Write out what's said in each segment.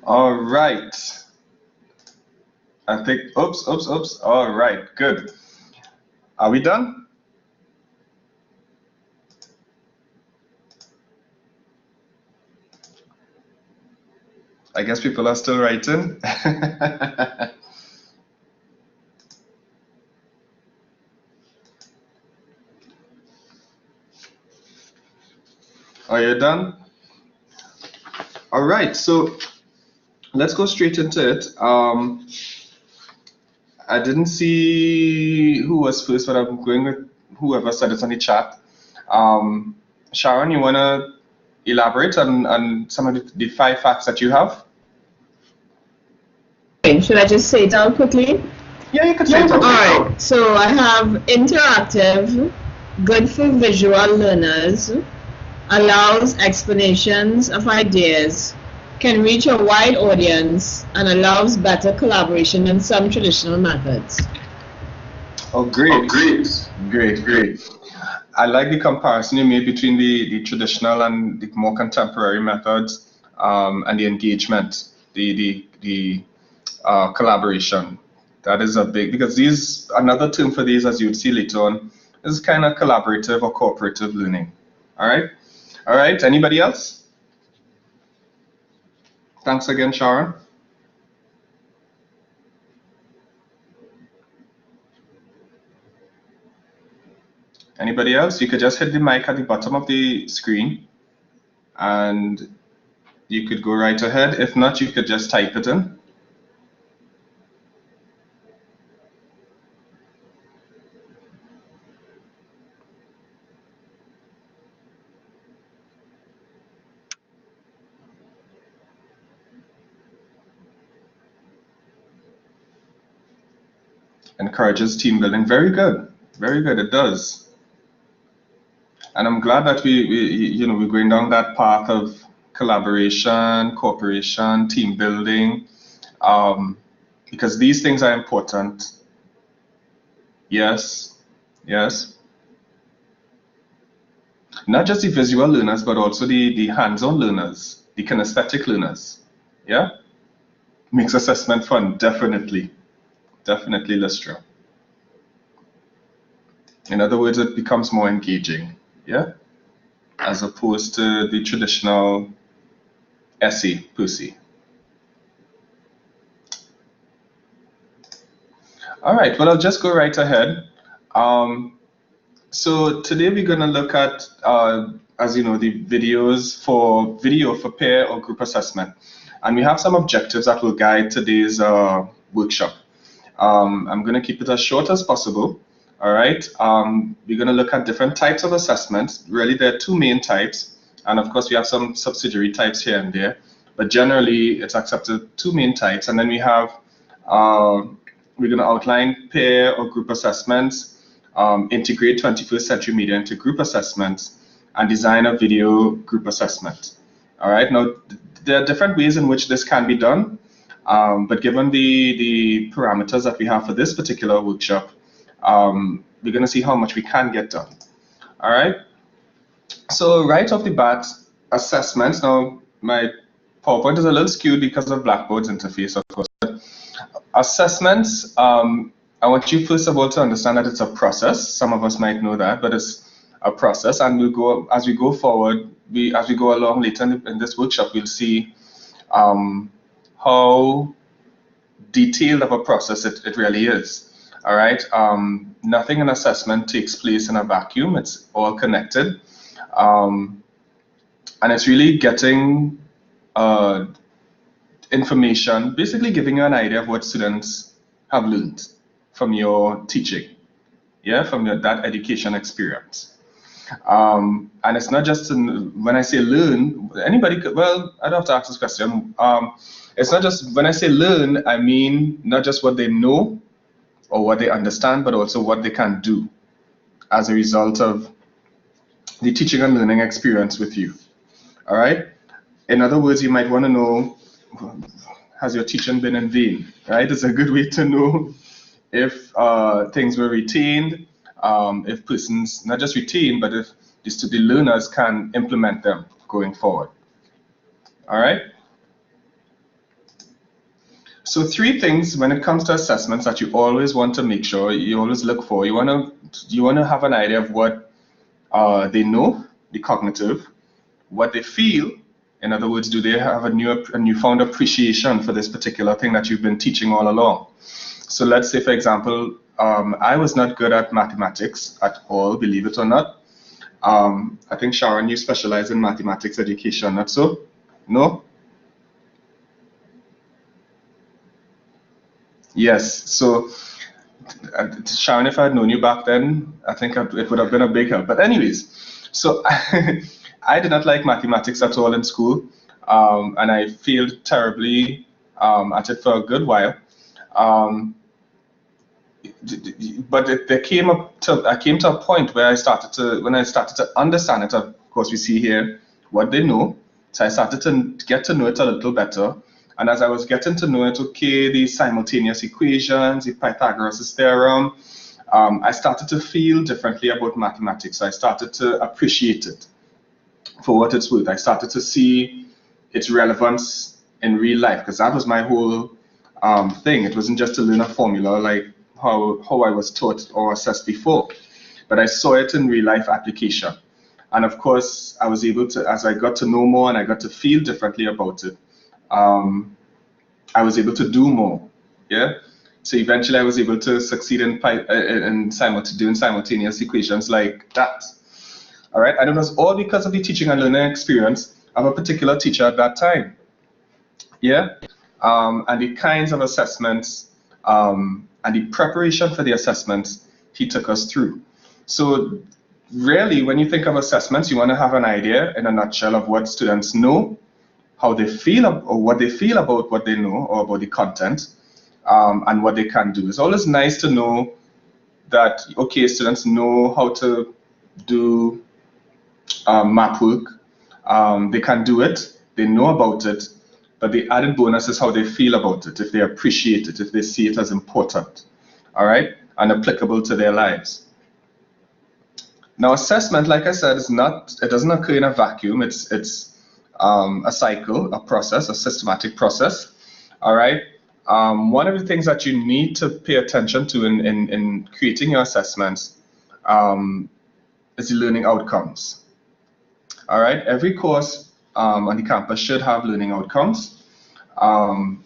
All right. I think, oops. All right, good. Are we done? I guess people are still writing. Are you done? All right, so let's go straight into it. I didn't see who was first, but I'm going with whoever said it on the chat. Sharon, you want to elaborate on some of the 5 facts that you have? Should I just say it out quickly? Yeah, you can say it out. All right, so I have interactive, good for visual learners, allows explanations of ideas, can reach a wide audience, and allows better collaboration than some traditional methods. Oh, great. Great. I like the comparison you made between the traditional and the more contemporary methods, and the engagement, the collaboration. That is a big, because these, another term for these, as you'll see later on, is kind of collaborative or cooperative learning. All right, anybody else? Thanks again, Sharon. Anybody else? You could just hit the mic at the bottom of the screen and you could go right ahead. If not, you could just type it in. Encourages team building. Very good, it does. And I'm glad that we're going down that path of collaboration, cooperation, team building, because these things are important. Yes. Not just the visual learners, but also the hands-on learners, the kinesthetic learners. Yeah, makes assessment fun, definitely, Lystra. In other words, it becomes more engaging, yeah, as opposed to the traditional essay per se. All right, well, I'll just go right ahead. So today we're going to look at, as you know, the video for peer or group assessment. And we have some objectives that will guide today's workshop. I'm going to keep it as short as possible. All right, we're going to look at different types of assessments. Really, there are 2 main types. And of course, we have some subsidiary types here and there. But generally, it's accepted 2 main types. And then we have, we're going to outline peer or group assessments, integrate 21st century media into group assessments, and design a video group assessment. All right, now there are different ways in which this can be done, but given the parameters that we have for this particular workshop, we're going to see how much we can get done. All right, so right off the bat, assessments. Now my PowerPoint is a little skewed because of Blackboard's interface, of course. Assessments, I want you first of all to understand that it's a process. Some of us might know that, but it's a process, and we'll go, as we go forward, as we go along later in this workshop, we'll see how detailed of a process it really is. All right, nothing in assessment takes place in a vacuum. It's all connected, and it's really getting information, basically giving you an idea of what students have learned from your teaching, yeah, from that education experience. And it's not just when I say learn, anybody could, well, I don't have to ask this question. It's not just, when I say learn, I mean not just what they know or what they understand, but also what they can do as a result of the teaching and learning experience with you. All right. In other words, you might want to know, has your teaching been in vain? Right. It's a good way to know if things were retained, if persons not just retain, but if the learners can implement them going forward. All right. So 3 things when it comes to assessments that you always want to make sure, you always look for. You want to have an idea of what they know, the cognitive, what they feel. In other words, do they have a newfound appreciation for this particular thing that you've been teaching all along? So let's say, for example, I was not good at mathematics at all, believe it or not. I think, Sharon, you specialize in mathematics education, not so? No? Yes. So, Sharon, if I had known you back then, I think it would have been a big help. But anyways, so I did not like mathematics at all in school, and I failed terribly at it for a good while. Um, but I came to a point where when I started to understand it. Of course, we see here what they know. So I started to get to know it a little better. And as I was getting to know it, okay, the simultaneous equations, the Pythagoras' theorem, I started to feel differently about mathematics. So I started to appreciate it for what it's worth. I started to see its relevance in real life, because that was my whole thing. It wasn't just to learn a formula like how I was taught or assessed before, but I saw it in real life application. And of course, I was able to, as I got to know more and I got to feel differently about it, I was able to do more. Yeah. So eventually, I was able to succeed in doing simultaneous equations like that. All right. And it was all because of the teaching and learning experience of a particular teacher at that time. Yeah. And the kinds of assessments and the preparation for the assessments he took us through. So really, when you think of assessments, you want to have an idea in a nutshell of what students know, how they feel, or what they feel about what they know or about the content, and what they can do. It's always nice to know that, okay, students know how to do map work. They can do it, they know about it, but the added bonus is how they feel about it, if they appreciate it, if they see it as important, all right, and applicable to their lives. Now, assessment, like I said, it doesn't occur in a vacuum. It's a cycle, a process, a systematic process, all right? One of the things that you need to pay attention to in creating your assessments is the learning outcomes, all right? Every course on the campus should have learning outcomes, and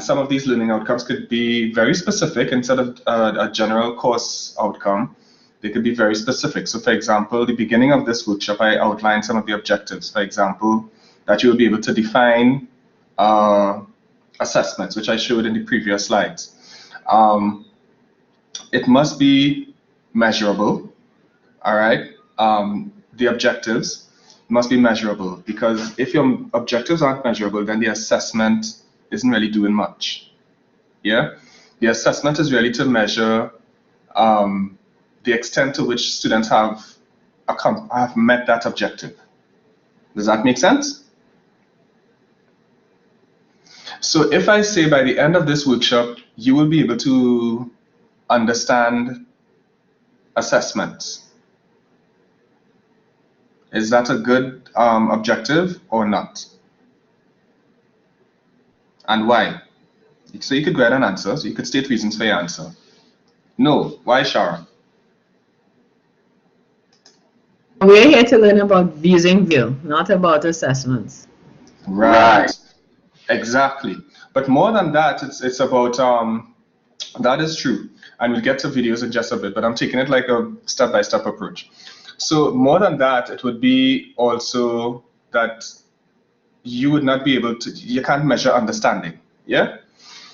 some of these learning outcomes could be very specific instead of a general course outcome. They could be very specific. So for example, the beginning of this workshop, I outlined some of the objectives. For example, that you will be able to define assessments, which I showed in the previous slides. It must be measurable, all right? The objectives must be measurable, because if your objectives aren't measurable, then the assessment isn't really doing much, yeah? The assessment is really to measure the extent to which students have met that objective. Does that make sense? So if I say by the end of this workshop, you will be able to understand assessments, is that a good objective or not? And why? So you could go ahead and answer. So you could state reasons for your answer. No. Why, Sharon? We're here to learn about using Vue, not about assessments. Right. Exactly. But more than that, it's about that is true. And we'll get to videos in just a bit, but I'm taking it like a step-by-step approach. So more than that, it would be also that you would not be able to, you can't measure understanding, yeah?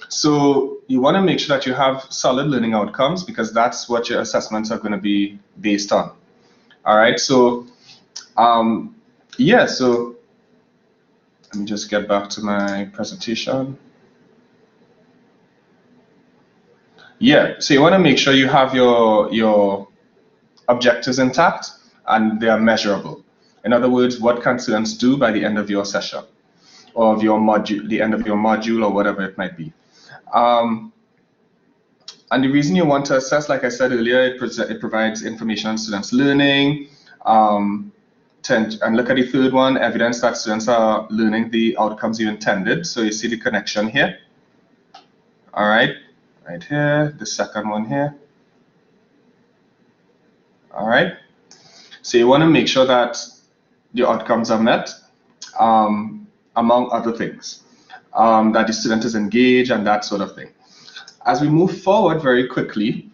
So you want to make sure that you have solid learning outcomes, because that's what your assessments are going to be based on. All right, so yeah, so let me just get back to my presentation. Yeah, so you want to make sure you have your objectives intact and they are measurable. In other words, what can students do by the end of your session or of your module, the end of your module, or whatever it might be. And the reason you want to assess, like I said earlier, it provides information on students' learning. And look at the third one, evidence that students are learning the outcomes you intended. So you see the connection here. All right, right here, the second one here. All right, so you want to make sure that your outcomes are met, among other things, that the student is engaged and that sort of thing. As we move forward very quickly,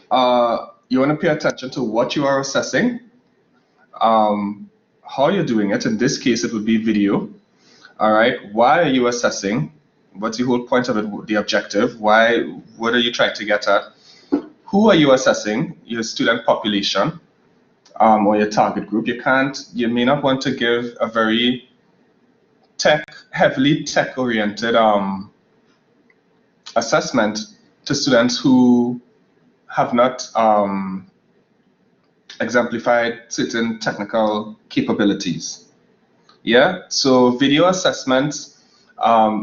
you want to pay attention to what you are assessing, how you're doing it. In this case, it would be video. All right, why are you assessing? What's the whole point of it, the objective? Why, what are you trying to get at? Who are you assessing? Your student population, or your target group. You may not want to give a very heavily tech-oriented assessment to students who have not exemplified certain technical capabilities. Yeah, so video assessments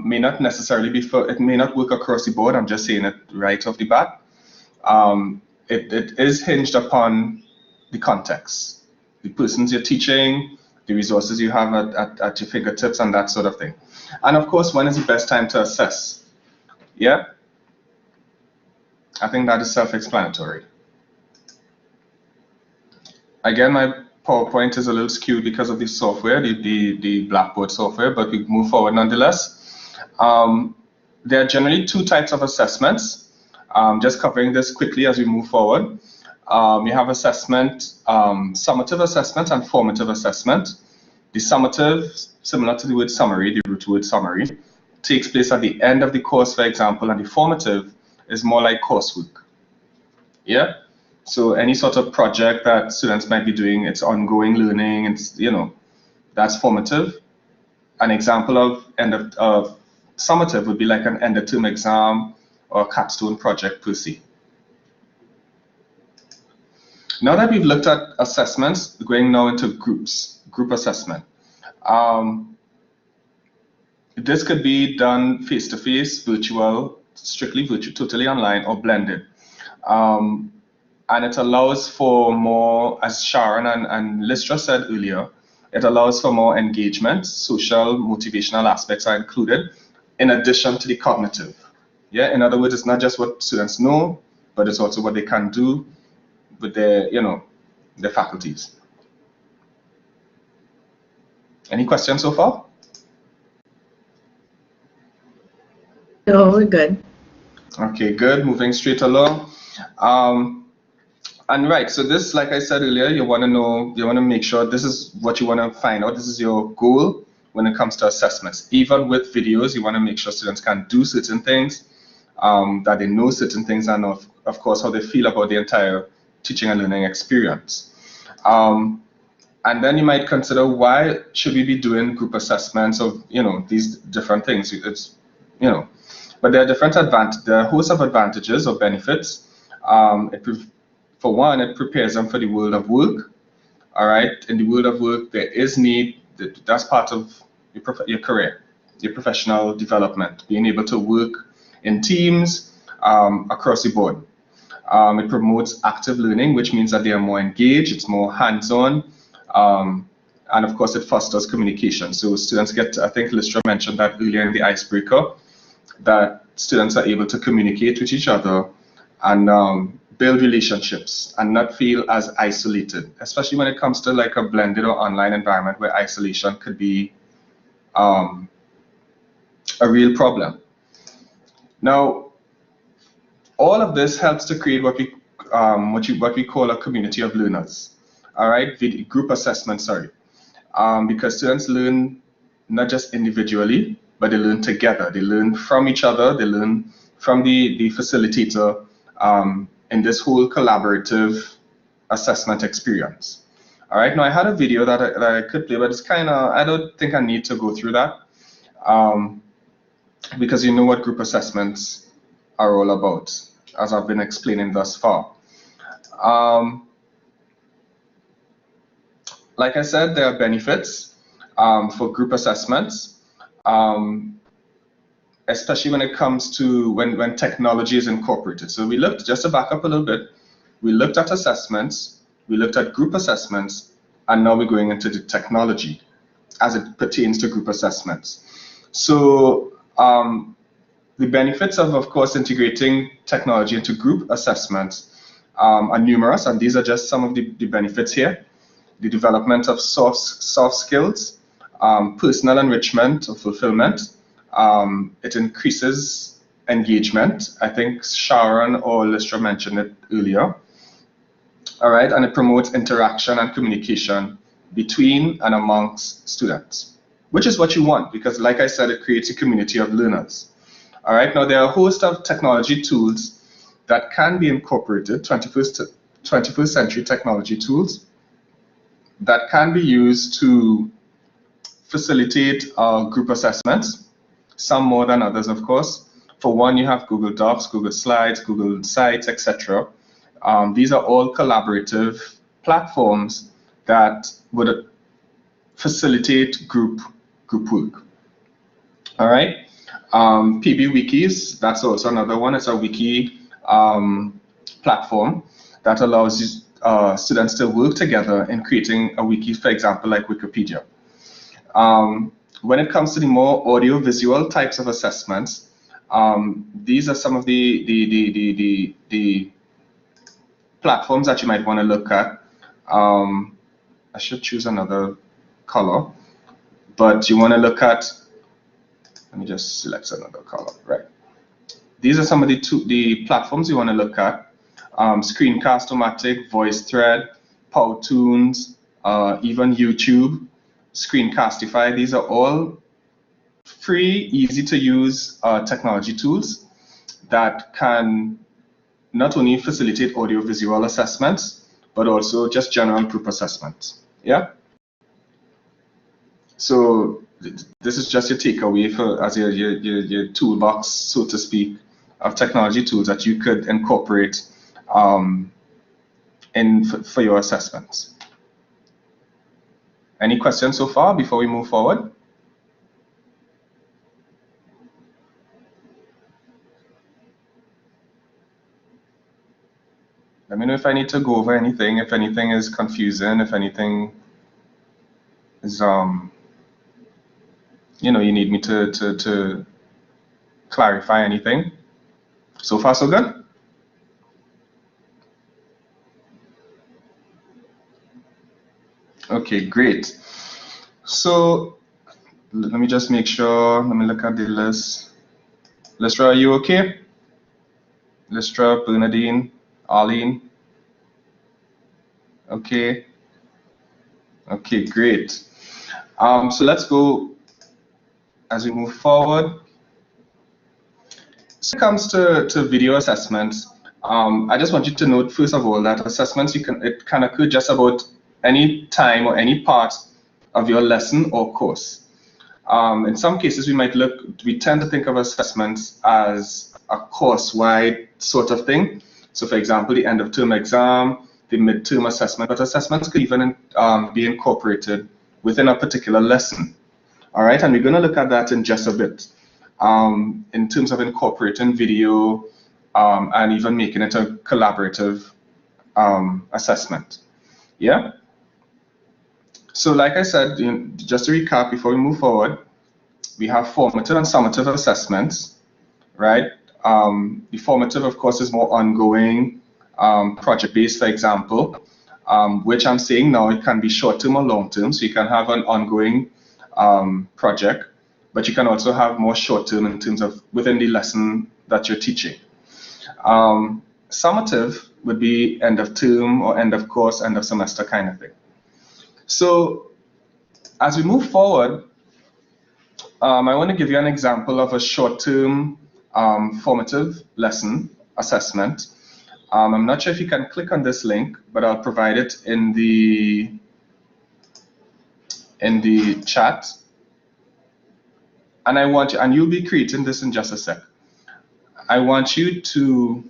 may not necessarily be it may not work across the board. I'm just saying it right off the bat. It is hinged upon the context, the persons you're teaching, the resources you have at your fingertips, and that sort of thing. And of course, when is the best time to assess? Yeah, I think that is self-explanatory. Again, my PowerPoint is a little skewed because of the software, the Blackboard software, but we move forward nonetheless. There are generally two types of assessments. Just covering this quickly as we move forward. You have assessment, summative assessment and formative assessment. The summative, similar to the word summary, the root word summary, takes place at the end of the course, for example, and the formative is more like coursework. Yeah? So any sort of project that students might be doing, it's ongoing learning, it's, that's formative. An example of summative would be like an end of term exam or a capstone project per se. Now that we've looked at assessments, we're going now into group assessment. This could be done face-to-face, virtual, strictly virtual, totally online, or blended. And it allows for more, as Sharon and Listra said earlier, it allows for more engagement. Social, motivational aspects are included in addition to the cognitive. Yeah, in other words, it's not just what students know, but it's also what they can do with their, their faculties. Any questions so far? No, we're good. Okay, good. Moving straight along. And right, so this, like I said earlier, you want to make sure this is what you want to find out. This is your goal when it comes to assessments. Even with videos, you want to make sure students can do certain things, that they know certain things, and of course, how they feel about the entire teaching and learning experience. And then you might consider, why should we be doing group assessments of, these different things? It's, but there are there are a host of advantages or benefits. For one, it prepares them for the world of work. All right, in the world of work, there is need. That's part of your career, your professional development, being able to work in teams across the board. It promotes active learning, which means that they are more engaged, it's more hands-on, and of course, it fosters communication. So students get, I think Listra mentioned that earlier in the icebreaker, that students are able to communicate with each other and build relationships and not feel as isolated, especially when it comes to like a blended or online environment where isolation could be a real problem. Now, all of this helps to create what we call a community of learners. All right, group assessment, sorry, because students learn not just individually, but they learn together. They learn from each other. They learn from the facilitator in this whole collaborative assessment experience. All right, now I had a video that I could play, but it's kind of, I don't think I need to go through that because you know what group assessments are all about, as I've been explaining thus far. Like I said, there are benefits for group assessments, especially when it comes to when technology is incorporated. So we looked, just to back up a little bit, we looked at assessments, we looked at group assessments, and now we're going into the technology as it pertains to group assessments. So The benefits of course, integrating technology into group assessments are numerous, and these are just some of the benefits here. The development of soft skills, personal enrichment or fulfillment. It increases engagement. I think Sharon or Listra mentioned it earlier. All right, and it promotes interaction and communication between and amongst students, which is what you want, because like I said, it creates a community of learners. All right, now there are a host of technology tools that can be incorporated, 21st century technology tools that can be used to facilitate group assessments, some more than others, of course. For one, you have Google Docs, Google Slides, Google Sites, etc. These are all collaborative platforms that would facilitate group work. All right. PB Wikis, that's also another one. It's a wiki platform that allows students to work together in creating a wiki, for example, like Wikipedia. When it comes to the more audio-visual types of assessments, these are some of the platforms that you might want to look at. I should choose another color, but you want to look at, let me just select another color, right? These are some of the platforms you want to look at. Screencast-O-Matic, VoiceThread, Powtoons, even YouTube, Screencastify. These are all free, easy to use technology tools that can not only facilitate audio-visual assessments, but also just general group assessments. Yeah. So this is just your takeaway for as your toolbox, so to speak, of technology tools that you could incorporate for your assessments. Any questions so far before we move forward? Let me know if I need to go over anything, if anything is confusing, if anything is you need me to clarify anything. So far, so good? Okay, great. So let me just make sure, let me look at the list. Listra, are you okay? Listra, Bernadine, Arlene? Okay. Okay, great. So let's go as we move forward. So when it comes to video assessments, I just want you to note, first of all, that assessments, it can occur just about any time or any part of your lesson or course. In some cases, we tend to think of assessments as a course-wide sort of thing. So for example, the end of term exam, the midterm assessment, but assessments could even be incorporated within a particular lesson. All right, and we're going to look at that in just a bit. In terms of incorporating video and even making it a collaborative assessment. Yeah. So like I said, just to recap before we move forward, we have formative and summative assessments, right? The formative, of course, is more ongoing, project-based, for example, which I'm saying now it can be short-term or long-term. So you can have an ongoing project, but you can also have more short-term in terms of within the lesson that you're teaching. Summative would be end of term or end of course, end of semester kind of thing. So as we move forward, I want to give you an example of a short-term formative lesson assessment. I'm not sure if you can click on this link, but I'll provide it in the chat. And I want you, and you'll be creating this in just a sec. I want you to,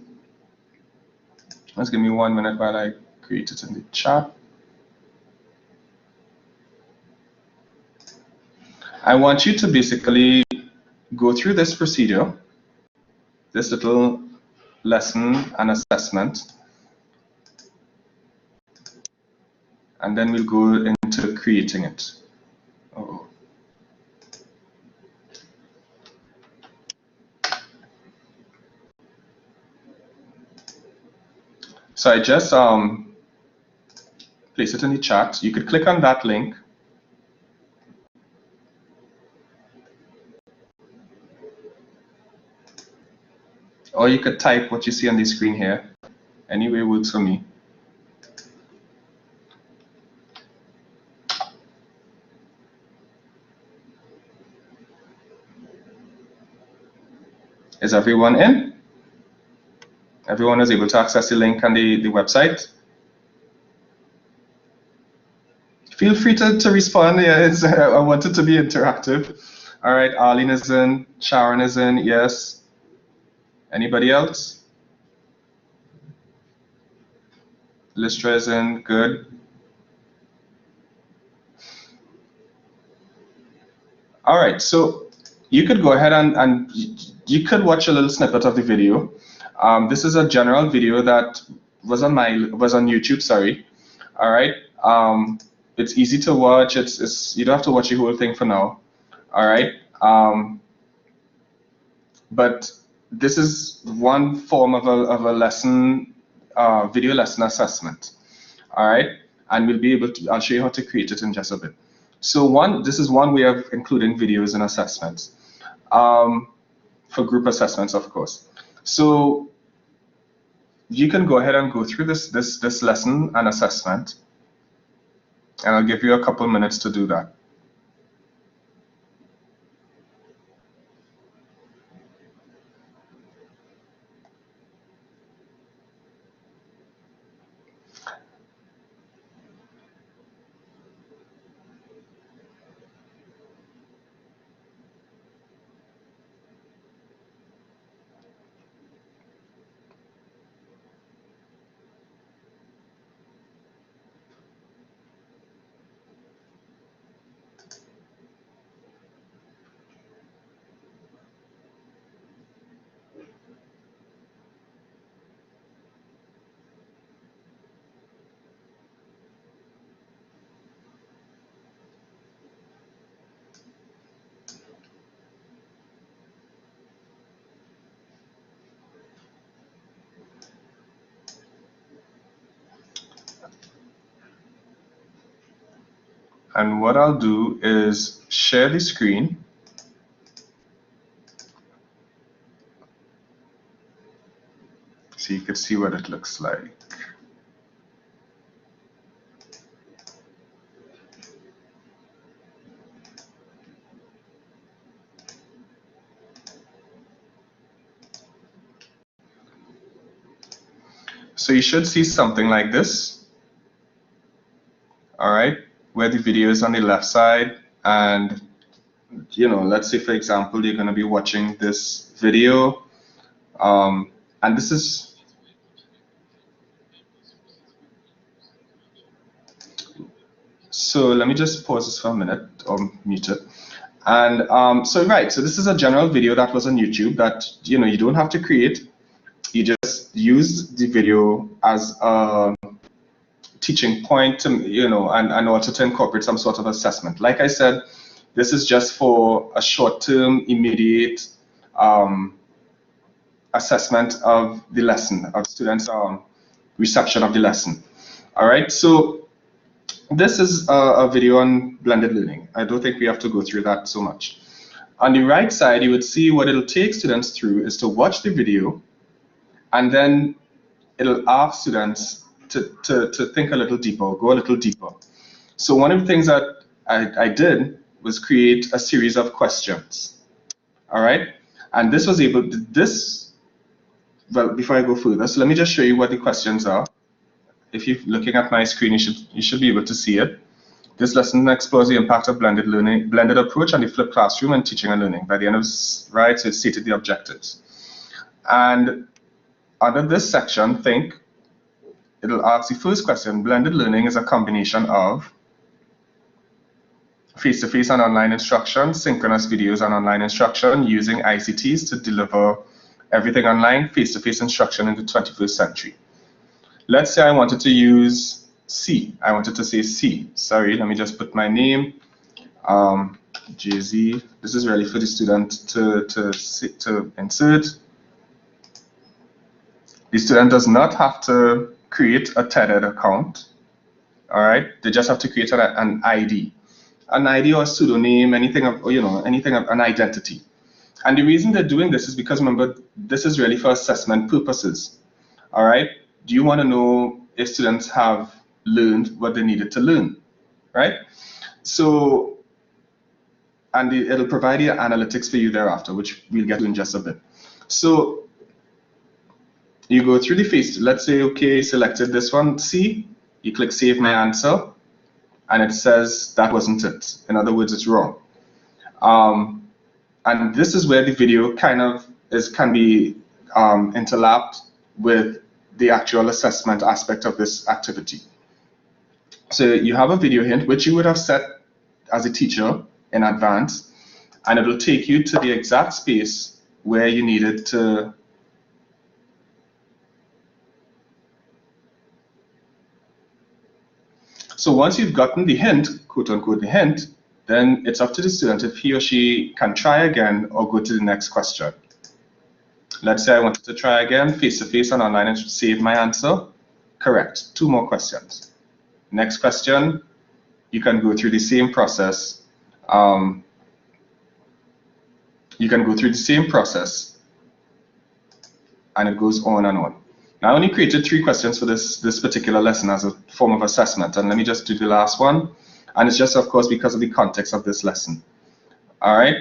let's give me 1 minute while I create it in the chat. I want you to basically go through this procedure, this little lesson and assessment, and then we'll go into creating it. So I just place it in the chat. You could click on that link. Or you could type what you see on the screen here. Any way works for me. Is everyone in? Everyone is able to access the link on the website? Feel free to respond. Yeah, I want it to be interactive. All right, Arlene is in, Sharon is in, yes. Anybody else? Listra is in, good. All right, so you could go ahead and you could watch a little snippet of the video. This is a general video that was on YouTube. Sorry. All right. It's easy to watch. You don't have to watch the whole thing for now. All right. But this is one form of a lesson, video lesson assessment. All right. And we'll be able to. I'll show you how to create it in just a bit. So this is one way of including videos in assessments, for group assessments, of course. So you can go ahead and go through this lesson and assessment, and I'll give you a couple minutes to do that. And what I'll do is share the screen. So you can see what it looks like. So you should see something like this. All right, where the video is on the left side, and let's say, for example, you're going to be watching this video, and this is, so let me just pause this for a minute or mute it. And so this is a general video that was on YouTube that you don't have to create. You just use the video as a teaching point, and also to incorporate some sort of assessment. Like I said, this is just for a short-term, immediate assessment of the lesson, of students' reception of the lesson. All right, so this is a video on blended learning. I don't think we have to go through that so much. On the right side, you would see what it'll take students through is to watch the video, and then it'll ask students to think a little deeper, go a little deeper. So one of the things that I did was create a series of questions. All right, and this was able to, well, before I go further, so let me just show you what the questions are. If you're looking at my screen, you should be able to see it. This lesson explores the impact of blended approach on the flipped classroom and teaching and learning. By the end of so it stated the objectives. And under this section, it'll ask the first question: blended learning is a combination of face-to-face and online instruction, synchronous videos and online instruction, using ICTs to deliver everything online, face-to-face instruction in the 21st century. Let's say I wanted to use C. I wanted to say C. Sorry, let me just put my name, JZ. This is really for the student to insert. The student does not have to create a TED account. All right, they just have to create an ID or a pseudonym, anything of, anything of an identity. And the reason they're doing this is because, remember, this is really for assessment purposes. All right, do you want to know if students have learned what they needed to learn, right? So, and it'll provide you analytics for you thereafter, which we'll get to in just a bit. So you go through the phase. Let's say, okay, selected this one, C, you click Save My Answer, and it says that wasn't it. In other words, it's wrong. And this is where the video can be interlapped with the actual assessment aspect of this activity. So you have a video hint, which you would have set as a teacher in advance, and it will take you to the exact space where you needed to So once you've gotten the hint, quote unquote, the hint, then it's up to the student if he or she can try again or go to the next question. Let's say I wanted to try again, face-to-face and online, and save my answer. Correct. 2 more questions. Next question, you can go through the same process. And it goes on and on. Now, I only created 3 questions for this particular lesson as a form of assessment, and let me just do the last one. And it's just, of course, because of the context of this lesson. All right.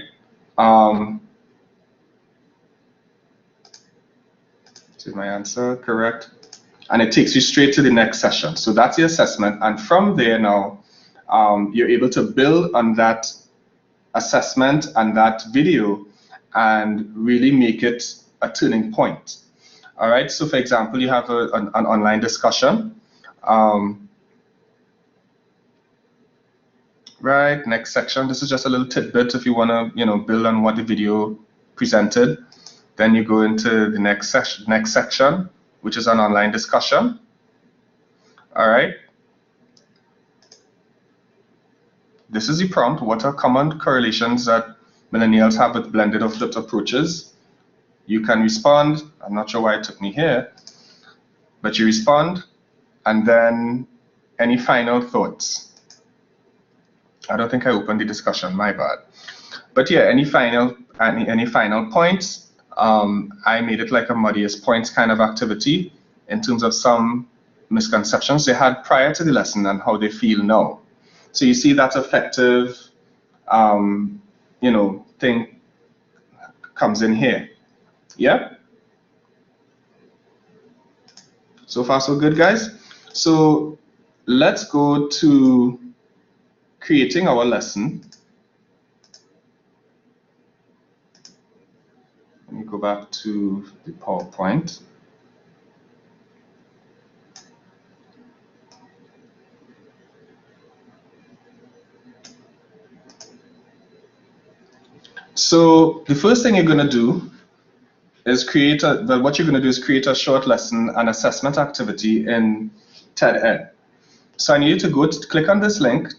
So my answer, correct. And it takes you straight to the next session. So that's the assessment. And from there now, you're able to build on that assessment and that video and really make it a turning point. All right, so for example, you have an online discussion. Right, next section. This is just a little tidbit if you want to, build on what the video presented. Then you go into the next section, which is an online discussion. All right. This is the prompt. What are common correlations that millennials have with blended or flipped approaches? You can respond. I'm not sure why it took me here, but you respond, and then any final thoughts. I don't think I opened the discussion, my bad. But yeah, any final points. I made it like a muddiest points kind of activity in terms of some misconceptions they had prior to the lesson and how they feel now. So you see that effective, thing comes in here. Yeah. So far, so good, guys. So let's go to creating our lesson. Let me go back to the PowerPoint. So the first thing you're going to do is create a short lesson and assessment activity in TED Ed. So I need you to click on this link,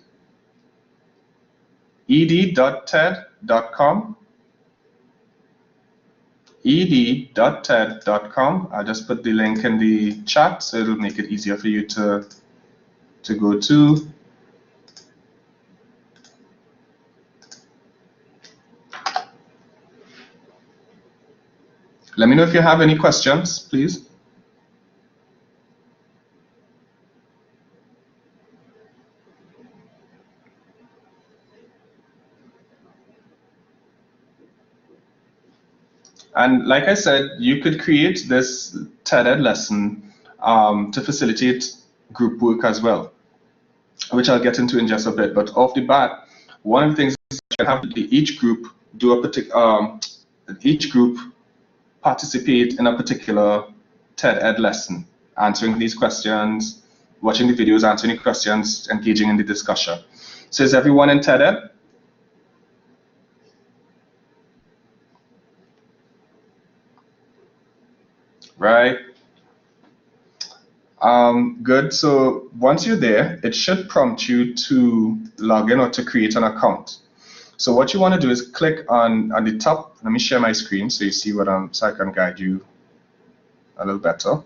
ed.ted.com. ed.ted.com. I'll just put the link in the chat so it'll make it easier for you to go to. Let me know if you have any questions, please. And like I said, you could create this TED Ed lesson to facilitate group work as well, which I'll get into in just a bit. But off the bat, one of the things is you have each group do a particular, each group participate in a particular TED Ed lesson, answering these questions, watching the videos, answering the questions, engaging in the discussion. So is everyone in TED Ed? Right. Good. So once you're there, it should prompt you to log in or to create an account. So what you want to do is click on the top. Let me share my screen so you see what so I can guide you a little better.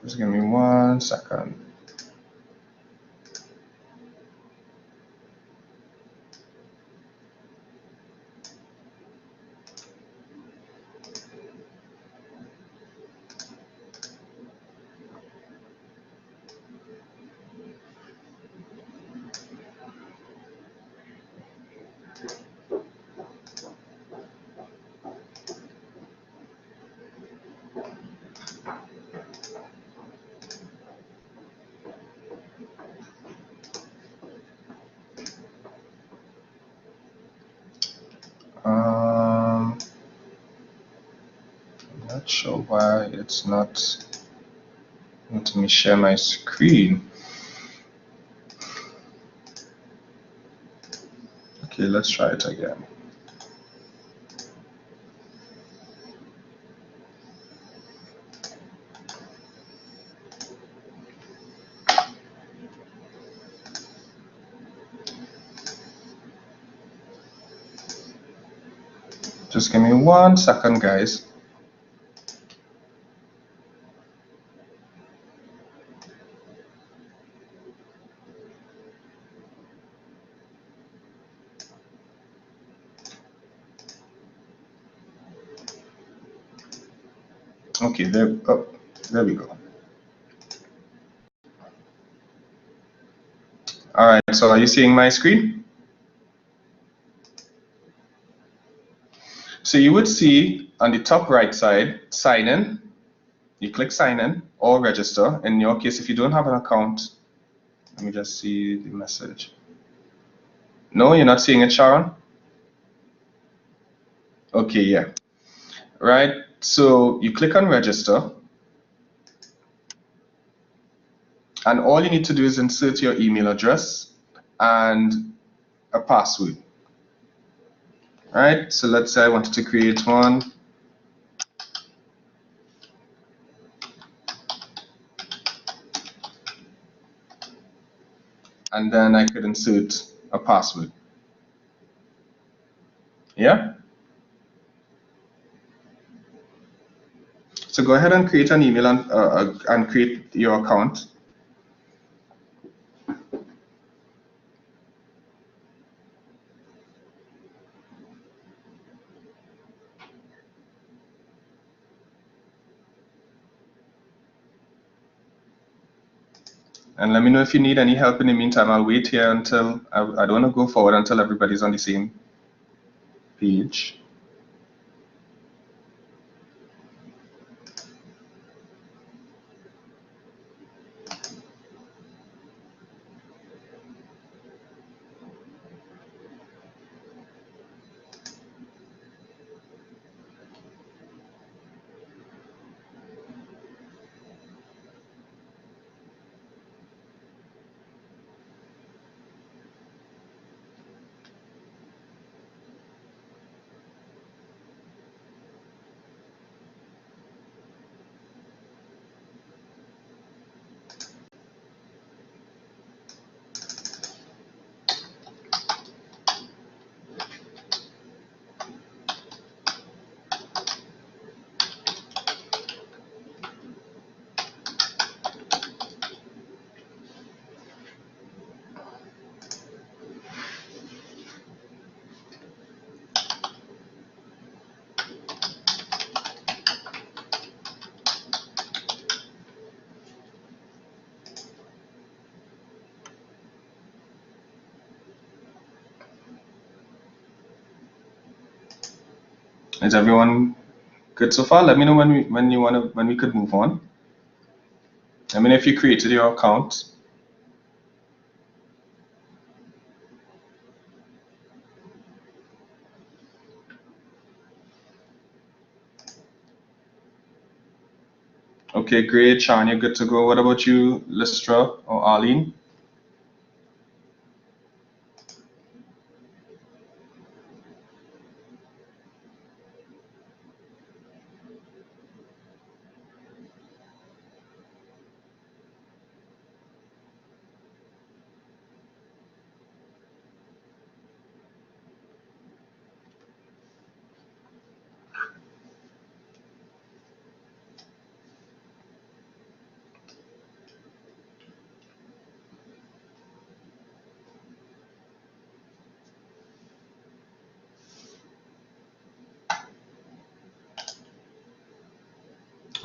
Just give me 1 second. Not sure why it's not letting me share my screen. Okay, let's try it again. Just give me 1 second, guys. Okay, there we go. All right, so are you seeing my screen? So you would see on the top right side, sign in. You click sign in or register. In your case, if you don't have an account, let me just see the message. No, you're not seeing it, Sharon? Okay, yeah. Right, so you click on register. And all you need to do is insert your email address and a password. All right, so let's say I wanted to create one. And then I could insert a password. Yeah? So go ahead and create an email and create your account. And let me know if you need any help in the meantime. I'll wait here until, I don't want to go forward until everybody's on the same page. Is everyone good so far? Let me know when we could move on. I mean, if you created your account. Okay, great, Sean, you're good to go. What about you, Listra or Arlene?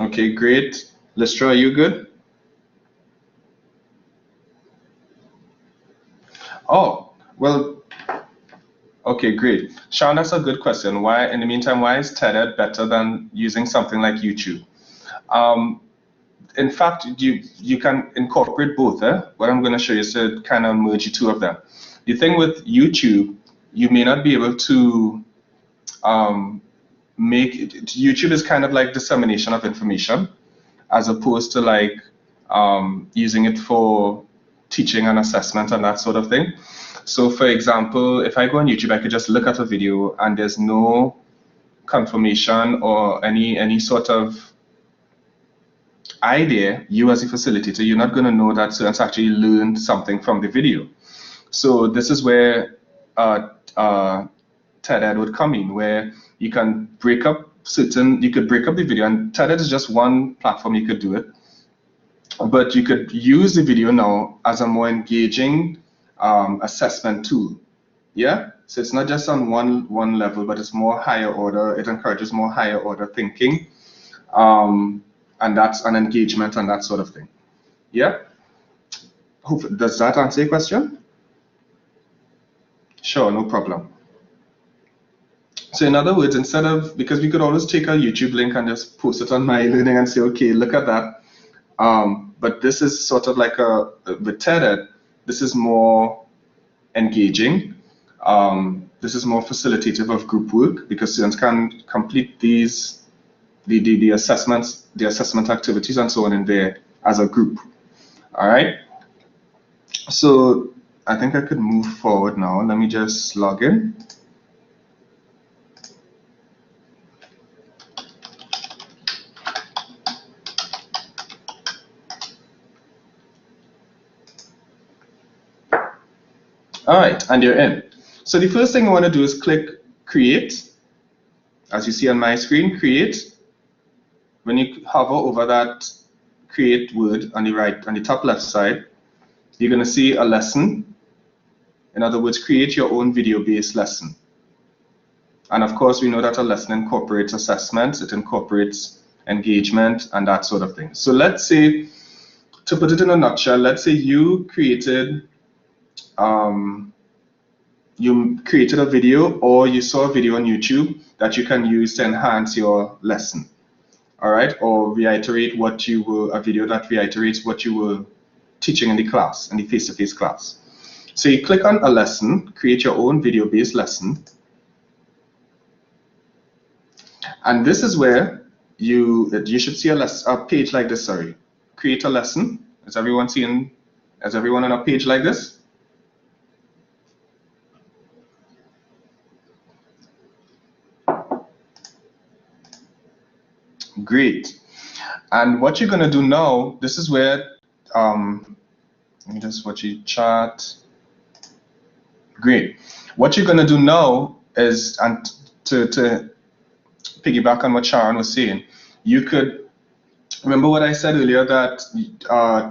Okay, great. Listra, are you good? Oh, well, okay, great. Sean, that's a good question. Why, in the meantime, why is TED better than using something like YouTube? Um, in fact, you can incorporate both. What I'm going to show you is to kind of merge the two of them. The thing with YouTube, you may not be able to um, make it, YouTube is kind of like dissemination of information as opposed to like using it for teaching and assessment and that sort of thing. So for example, if I go on YouTube, I could just look at a video and there's no confirmation or any sort of idea. You as a facilitator, you're not going to know that students actually learned something from the video. So this is where TED Ed would come in, where you can break up you could break up the video, and TED Ed is just one platform you could do it. But you could use the video now as a more engaging assessment tool. Yeah, so it's not just on one level, but it's more higher order. It encourages more higher order thinking, and that's an engagement and that sort of thing. Yeah. Does that answer your question? Sure, no problem. So in other words, instead of, because we could always take a YouTube link and just post it on My Learning and say, okay, look at that. But this is sort of like with TED Ed, this is more engaging. This is more facilitative of group work because students can complete these, the assessments, the assessment activities and so on in there as a group. All right. So I think I could move forward now. Let me just log in. All right, and you're in. So the first thing I want to do is click Create. As you see on my screen, Create. When you hover over that Create word on the top left side, you're going to see a lesson. In other words, create your own video-based lesson. And of course, we know that a lesson incorporates assessments, it incorporates engagement, and that sort of thing. So let's say, to put it in a nutshell, let's say you created a video, or you saw a video on YouTube that you can use to enhance your lesson, all right, or reiterate a video that reiterates what you were teaching in the class, in the face-to-face class. So you click on a lesson, create your own video-based lesson, and this is where you should see a page like this. Sorry, create a lesson. Is everyone on a page like this? Great. And what you're going to do now, this is where, let me just watch your chart. Great. What you're going to do now is, and to piggyback on what Sharon was saying, you could, remember what I said earlier, that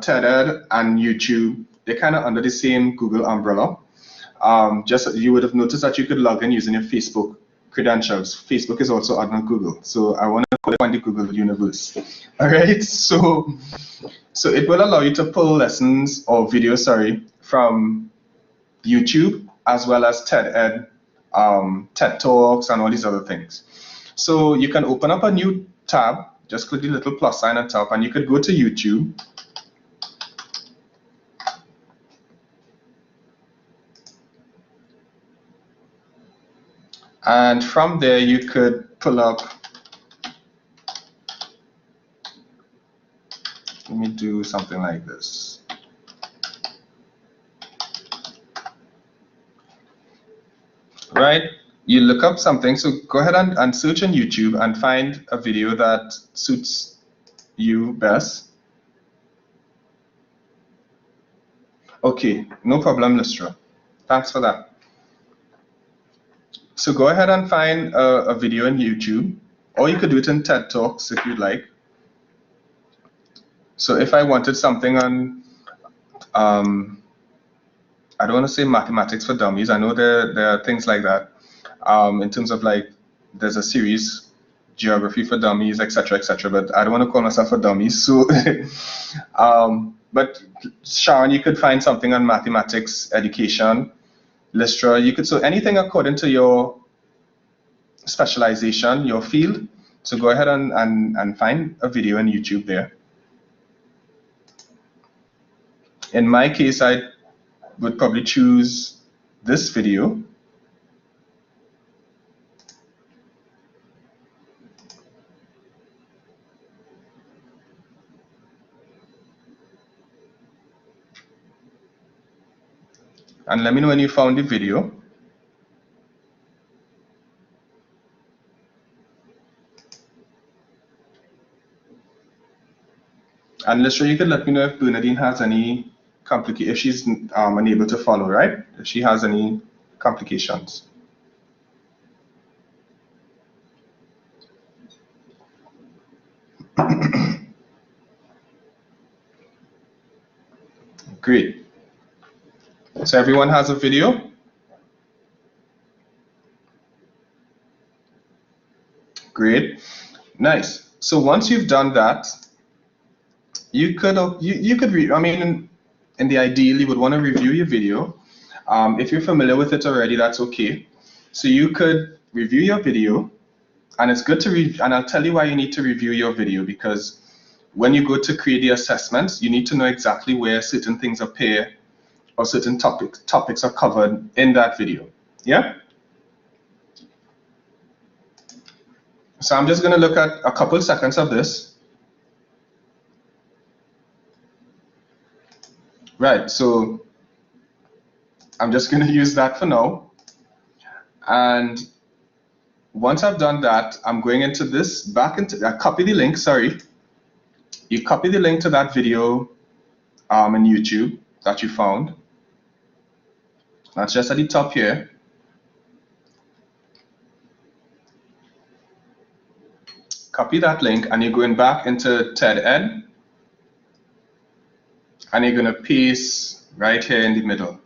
TED Ed and YouTube, they're kind of under the same Google umbrella. You would have noticed that you could log in using your Facebook credentials. Facebook is also under Google, so I want to call it on the Google universe. All right, so it will allow you to pull lessons or videos, sorry, from YouTube as well as TED Ed, TED Talks, and all these other things. So you can open up a new tab, just click the little plus sign on top, and you could go to YouTube. And from there, you could pull up, let me do something like this. Right? You look up something, so go ahead and search on YouTube and find a video that suits you best. Okay, no problem, Listra. Thanks for that. So go ahead and find a video on YouTube, or you could do it in TED Talks if you'd like. So if I wanted something on, I don't want to say mathematics for dummies. I know there are things like that. In terms of like, there's a series geography for dummies, etc., etc. But I don't want to call myself a dummy. So, but Sharon, you could find something on mathematics, education, Listra. You could, so anything according to your specialization, your field. So go ahead and find a video on YouTube there. In my case, I would probably choose this video. And let me know when you found the video. And Listra, you could let me know if Bernadine has any if she's unable to follow, right? If she has any complications. Great. So everyone has a video? Great. Nice. So once you've done that, you could I mean, in the ideal, you would want to review your video. If you're familiar with it already, that's okay. So you could review your video, and it's good to and I'll tell you why you need to review your video, because when you go to create the assessments, you need to know exactly where certain things appear or certain topics are covered in that video. Yeah? So I'm just going to look at a couple seconds of this. Right, so I'm just going to use that for now. And once I've done that, I'm going into this, copy the link, sorry. You copy the link to that video in YouTube that you found. That's just at the top here. Copy that link, and you're going back into TED-Ed, and you're going to paste right here in the middle.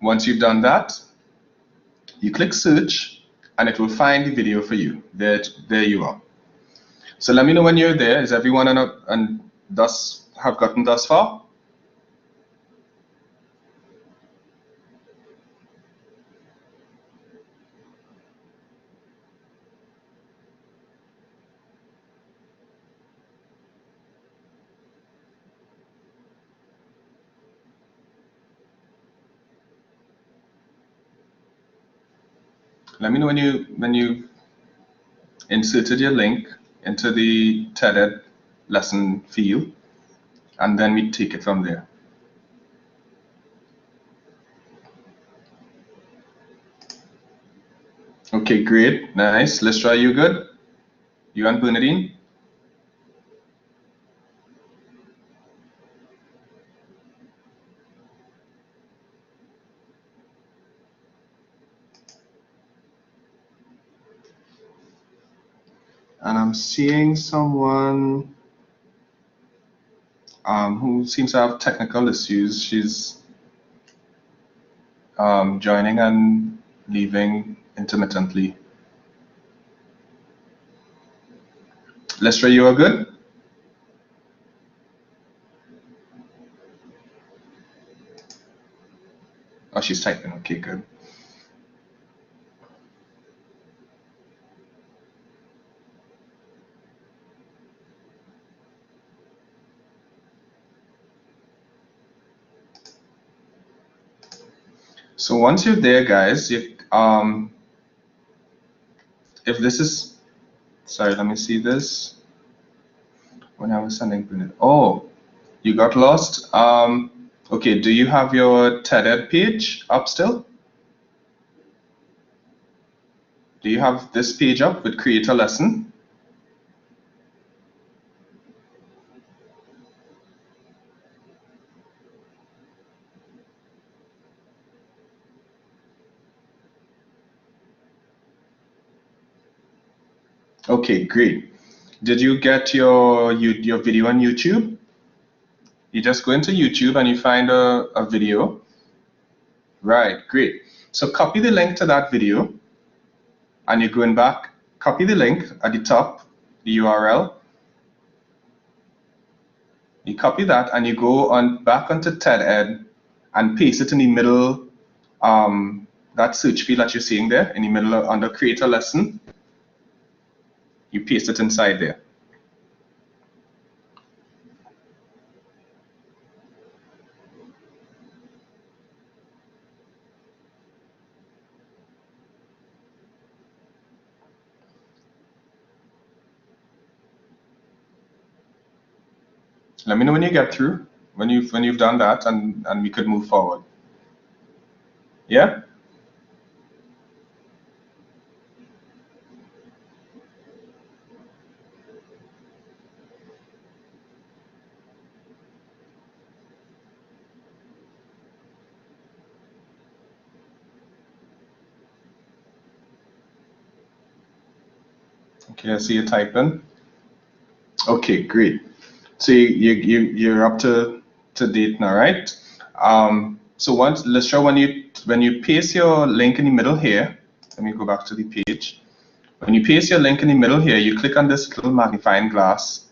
Once you've done that, you click search, and it will find the video for you. There you are. So let me know when you're there. Is everyone and thus have gotten thus far? Let me know when you inserted your link into the TED lesson field, and then we take it from there. Okay, great, nice. Listra, you good? You and Bernadine? And I'm seeing someone who seems to have technical issues. She's joining and leaving intermittently. Listra, you are good? Oh, she's typing. Okay, good. So once you're there, guys, if this is, sorry, let me see this. When I was sending Bernadine, oh, you got lost. Okay, do you have your TED-Ed page up still? Do you have this page up with create a lesson? Okay, great. Did you get your video on YouTube? You just go into YouTube and you find a video. Right, great. So copy the link to that video, and you're going back, copy the link at the top, the URL. You copy that and you go on back onto TED and paste it in the middle, that search field that you're seeing there in the middle under create a lesson. You paste it inside there. Let me know when you get through, when you've done that, and we could move forward. Yeah? Okay, I see you typing. Okay, great. So you're up to date now, right? So once, Listra, when you paste your link in the middle here, let me go back to the page. When you paste your link in the middle here, you click on this little magnifying glass,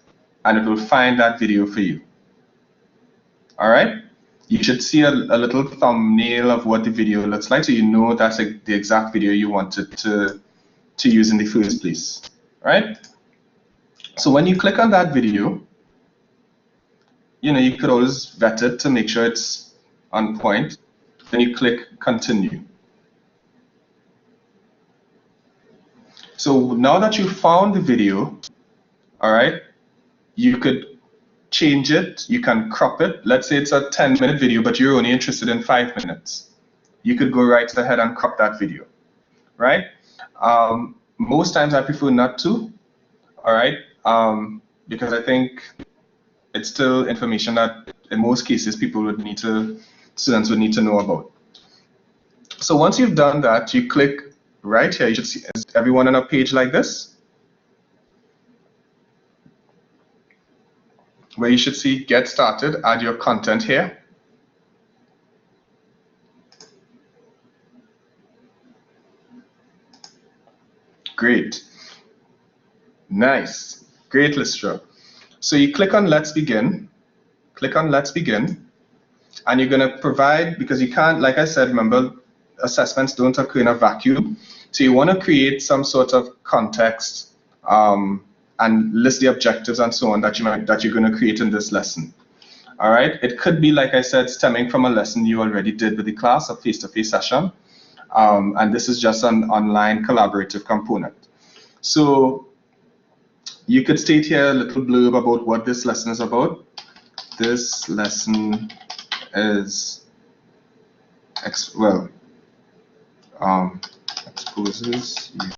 and it will find that video for you. All right? You should see a little thumbnail of what the video looks like, so you know that's the exact video you wanted to use in the first place. All right? So when you click on that video, you could always vet it to make sure it's on point. Then you click continue. So now that you found the video, all right, you could change it. You can crop it. Let's say it's a 10-minute video, but you're only interested in 5 minutes. You could go right ahead and crop that video, right? Most times I prefer not to, all right, because I think it's still information that in most cases students would need to know about. So once you've done that, you click right here. You should see everyone on a page like this, where you should see get started, add your content here. Great. Nice. Great, Listra. So you click on let's begin. Click on let's begin. And you're going to provide, because you can't, like I said, remember, assessments don't occur in a vacuum. So you want to create some sort of context and list the objectives and so on that you're going to create in this lesson. All right. It could be, like I said, stemming from a lesson you already did with the class, a face-to-face session. And this is just an online collaborative component. So you could state here a little blurb about what this lesson is about. This lesson is, exposes you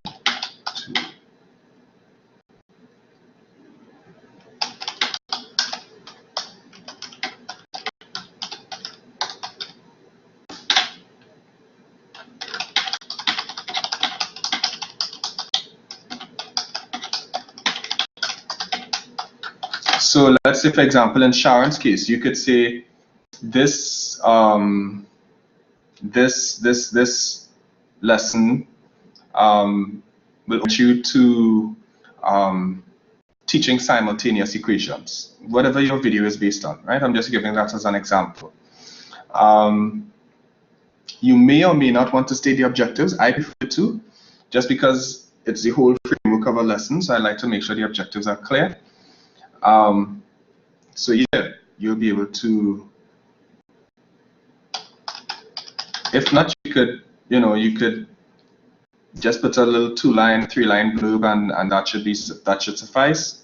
to So let's say, for example, in Sharon's case, you could say this this lesson will want you to teaching simultaneous equations, whatever your video is based on, right? I'm just giving that as an example. You may or may not want to state the objectives. I prefer to, just because it's the whole framework of a lesson, so I like to make sure the objectives are clear. So yeah, you'll be able to, if not, you could just put a little 2-line, 3-line blurb, and that should suffice.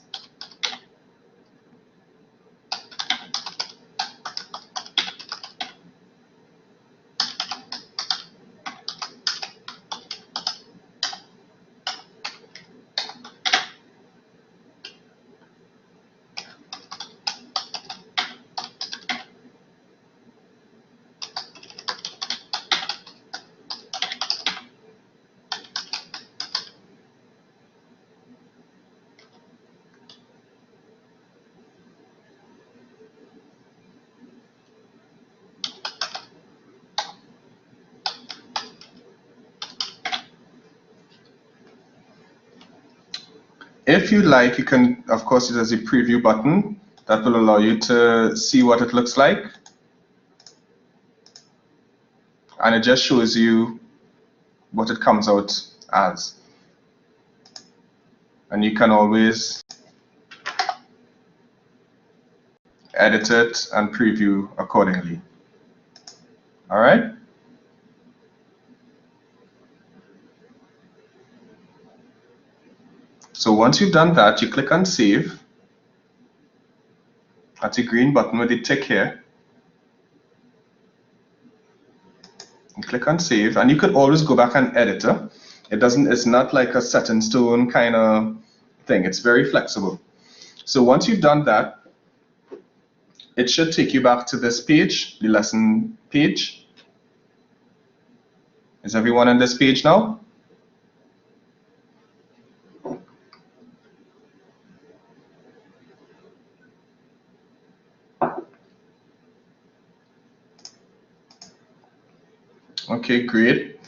If you like, you can, of course, there's a preview button that will allow you to see what it looks like. And it just shows you what it comes out as. And you can always edit it and preview accordingly. All right? So once you've done that, you click on Save. That's a green button with a tick here. And click on Save, and you could always go back and edit it. It's not like a set in stone kind of thing. It's very flexible. So once you've done that, it should take you back to this page, the lesson page. Is everyone on this page now? Okay, great.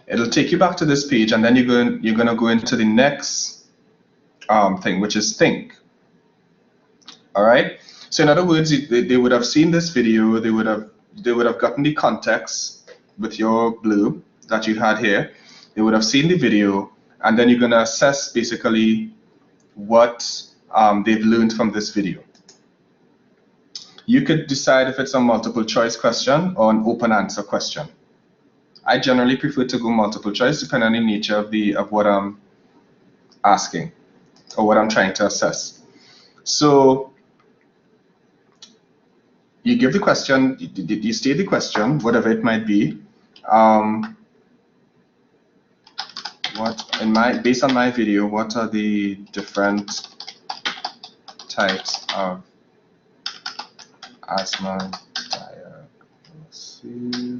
It'll take you back to this page, and then you're going to go into the next thing, which is think. All right. So in other words, they would have seen this video. They would have gotten the context with your blurb that you had here. They would have seen the video, and then you're going to assess basically what they've learned from this video. You could decide if it's a multiple choice question or an open answer question. I generally prefer to go multiple choice depending on the nature of what I'm asking or what I'm trying to assess. So you give the question, you state the question, whatever it might be. Based on my video, what are the different types of asthma diagnoses?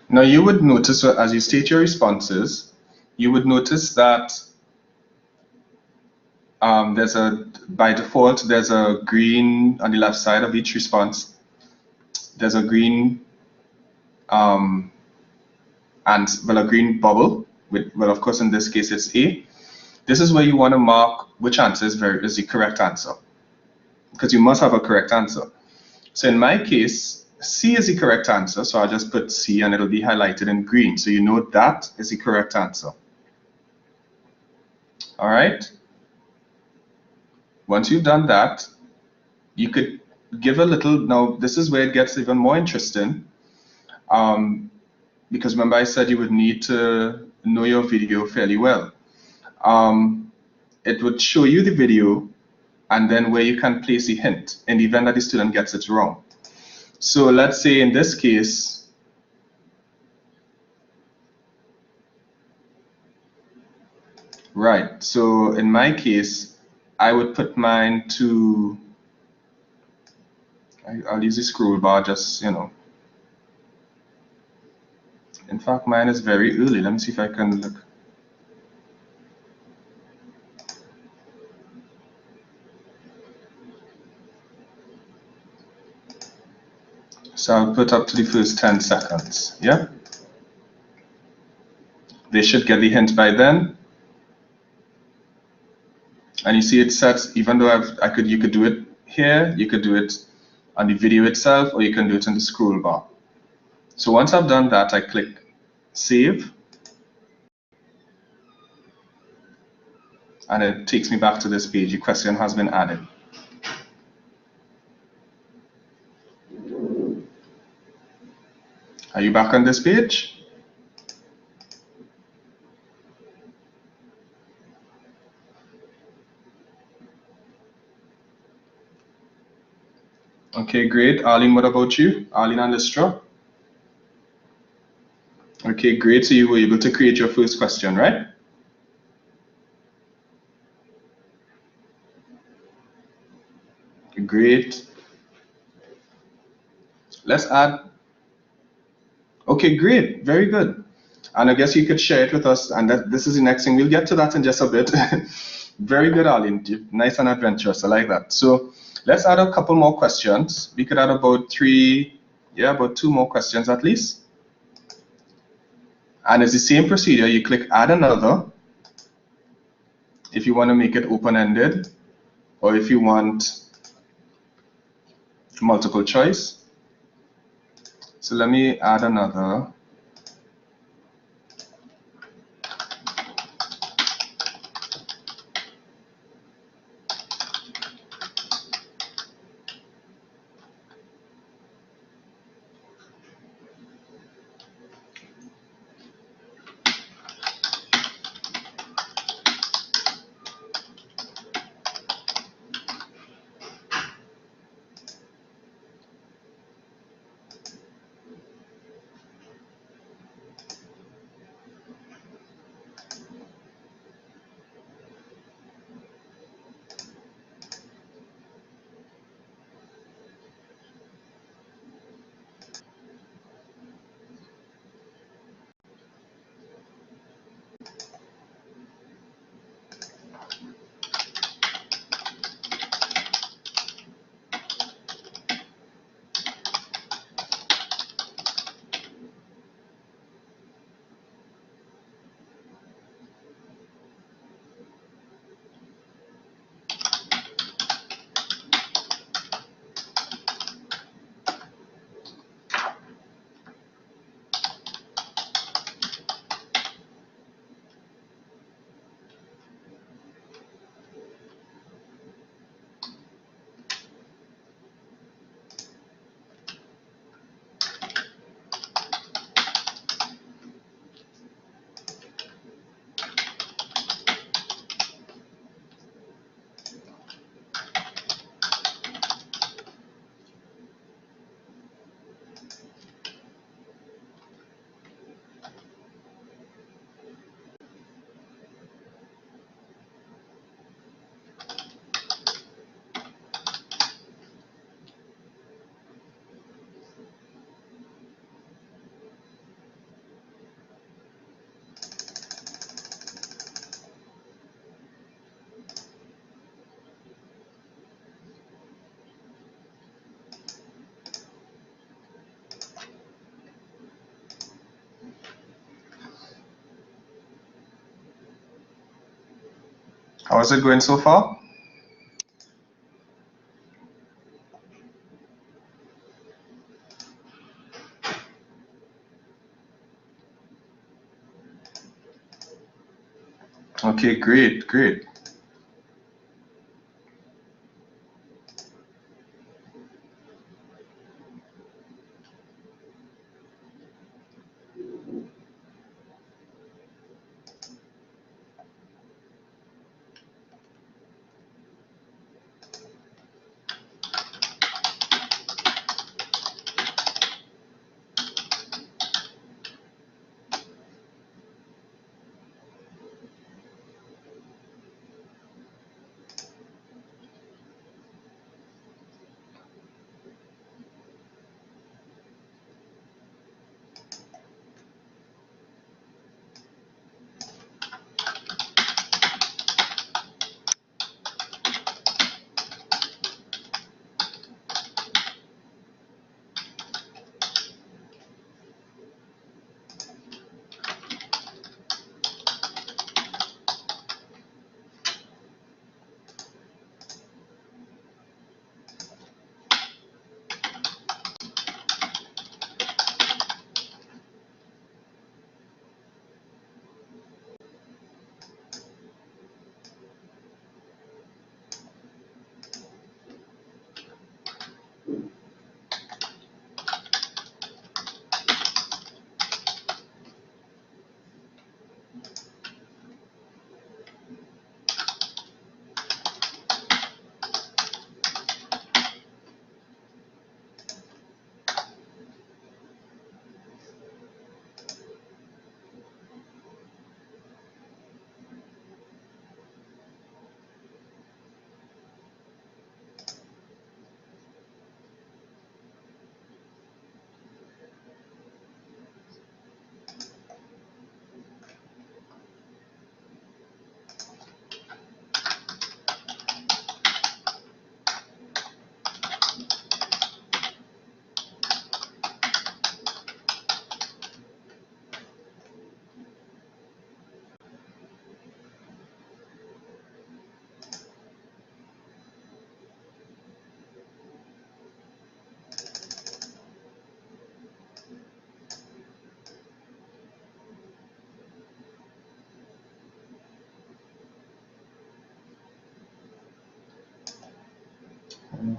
Now you would notice as you state your responses, you would notice that by default, there's a green on the left side of each response. There's a green a green bubble with, well, of course, in this case, it's A. This is where you want to mark which answer is the correct answer, because you must have a correct answer. So in my case, C is the correct answer, so I'll just put C and it'll be highlighted in green, so you know that is the correct answer. All right. Once you've done that, you could give a little, now this is where it gets even more interesting, because remember I said you would need to know your video fairly well. It would show you the video and then where you can place a hint in the event that the student gets it wrong. So let's say in this case, right, so in my case, I would put mine to, I'll use the scroll bar just, you know. In fact, mine is very early. Let me see if I can look. So I'll put up to the first 10 seconds, yeah? They should get the hint by then. And you see it sets, even though you could do it here, you could do it on the video itself, or you can do it in the scroll bar. So once I've done that, I click Save, and it takes me back to this page. The question has been added. Are you back on this page? Okay, great. Arlene, what about you? Arlene and Listra? Okay, great. So you were able to create your first question, right? Great. Let's add. Okay, great. Very good. And I guess you could share it with us. And this is the next thing. We'll get to that in just a bit. Very good, Arlene. Nice and adventurous. I like that. So let's add a couple more questions. We could add about about 2 more questions at least. And it's the same procedure. You click Add Another if you want to make it open-ended, or if you want multiple choice. So let me add another. How is it going so far? Okay, great, great.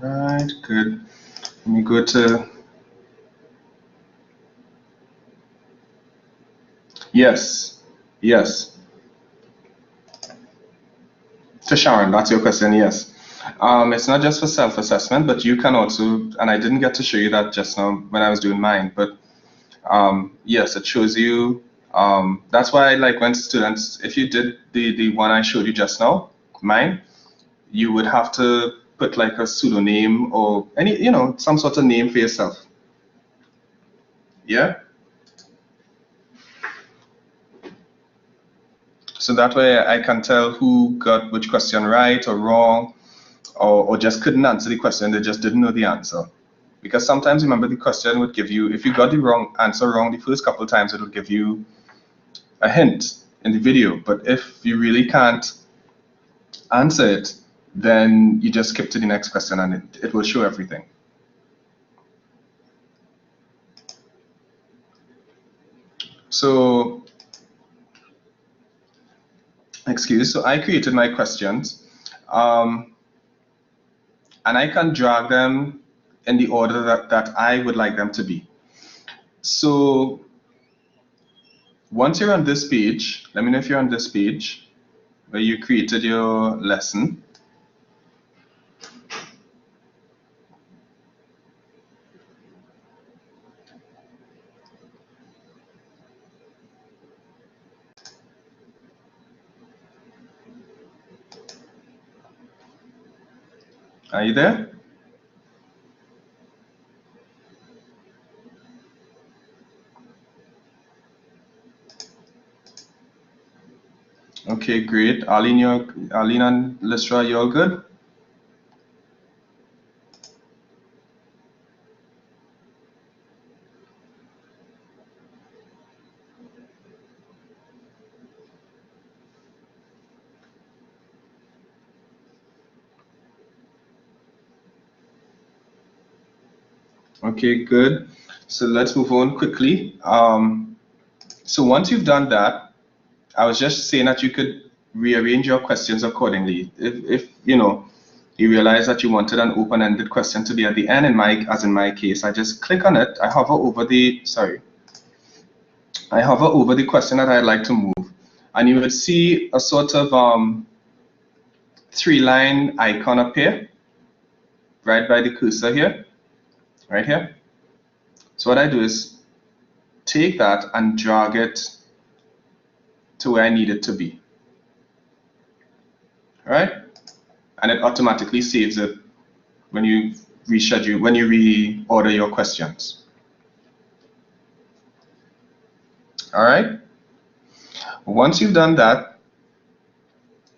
right, good. Let me go to, yes, yes. To Sharon, that's your question, yes. It's not just for self-assessment, but you can also, and I didn't get to show you that just now when I was doing mine, but yes, it shows you. That's why, like, when students, if you did the one I showed you just now, mine, you would have to put like a pseudonym or any, some sort of name for yourself. Yeah. So that way I can tell who got which question right or wrong, or just couldn't answer the question, they just didn't know the answer. Because sometimes, remember, the question would give you, if you got the wrong answer wrong the first couple of times, it will give you a hint in the video. But if you really can't answer it, then you just skip to the next question and it will show everything. So, so I created my questions, and I can drag them in the order that I would like them to be. So once you're on this page, let me know if you're on this page where you created your lesson. Are you there? Okay, great. Arlene and Lisra, you're good? Okay, good. So let's move on quickly. So once you've done that, I was just saying that you could rearrange your questions accordingly. If you realize that you wanted an open-ended question to be at the end, as in my case, I just click on it. I hover over the question that I'd like to move, and you would see a sort of 3-line icon appear right by the cursor here, right here. So what I do is take that and drag it to where I need it to be. All right? And it automatically saves it when you reorder your questions. All right? Once you've done that,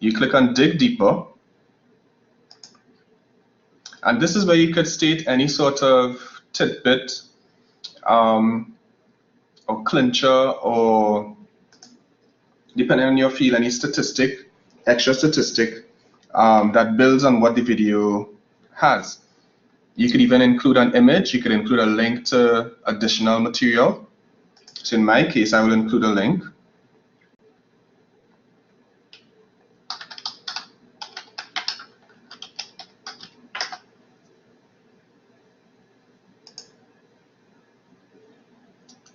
you click on Dig Deeper. And this is where you could state any sort of tidbit or clincher, or depending on your field, any extra statistic that builds on what the video has. You could even include an image. You could include a link to additional material. So in my case, I will include a link.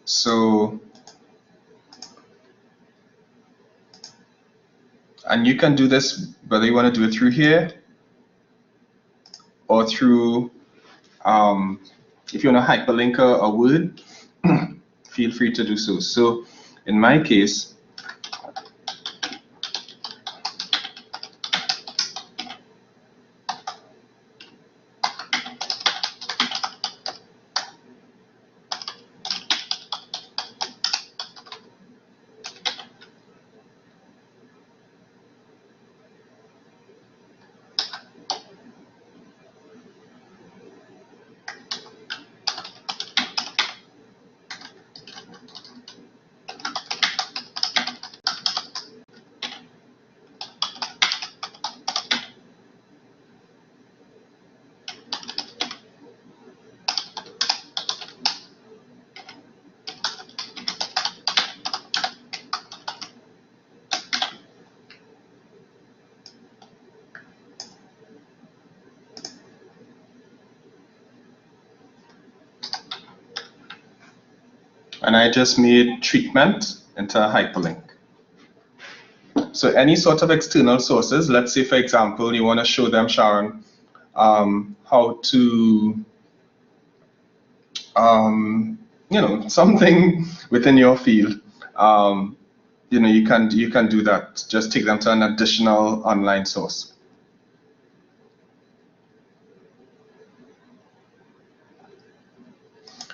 So, and you can do this whether you want to do it through here or through, if you want to hyperlink a word, feel free to do so. So in my case, and I just made treatment into a hyperlink. So any sort of external sources, let's say for example, you want to show them, Sharon, how to, something within your field, you can do that. Just take them to an additional online source.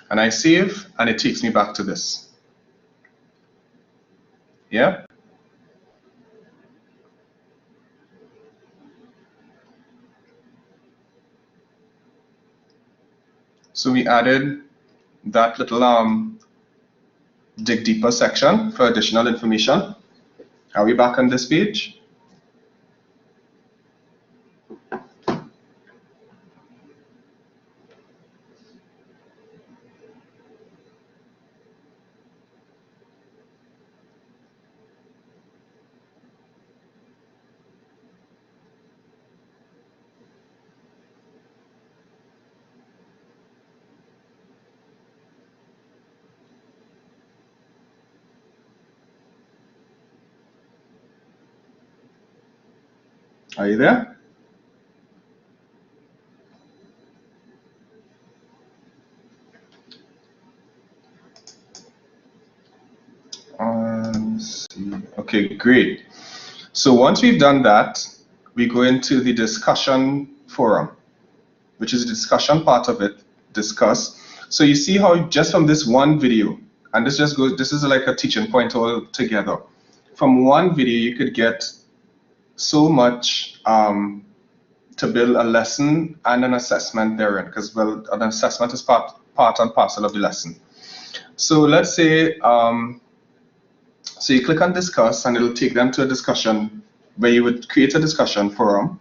And I save, and it takes me back to this. Yeah. So we added that little dig deeper section for additional information. Are we back on this page? Are you there? Let's see. Okay, great. So once we've done that, we go into the discussion forum, which is the discussion part of it, discuss. So you see how just from this one video, and this is like a teaching point all together. From one video, you could get so much to build a lesson and an assessment therein, because well, an assessment is part and parcel of the lesson. So let's say, so you click on discuss, and it'll take them to a discussion where you would create a discussion forum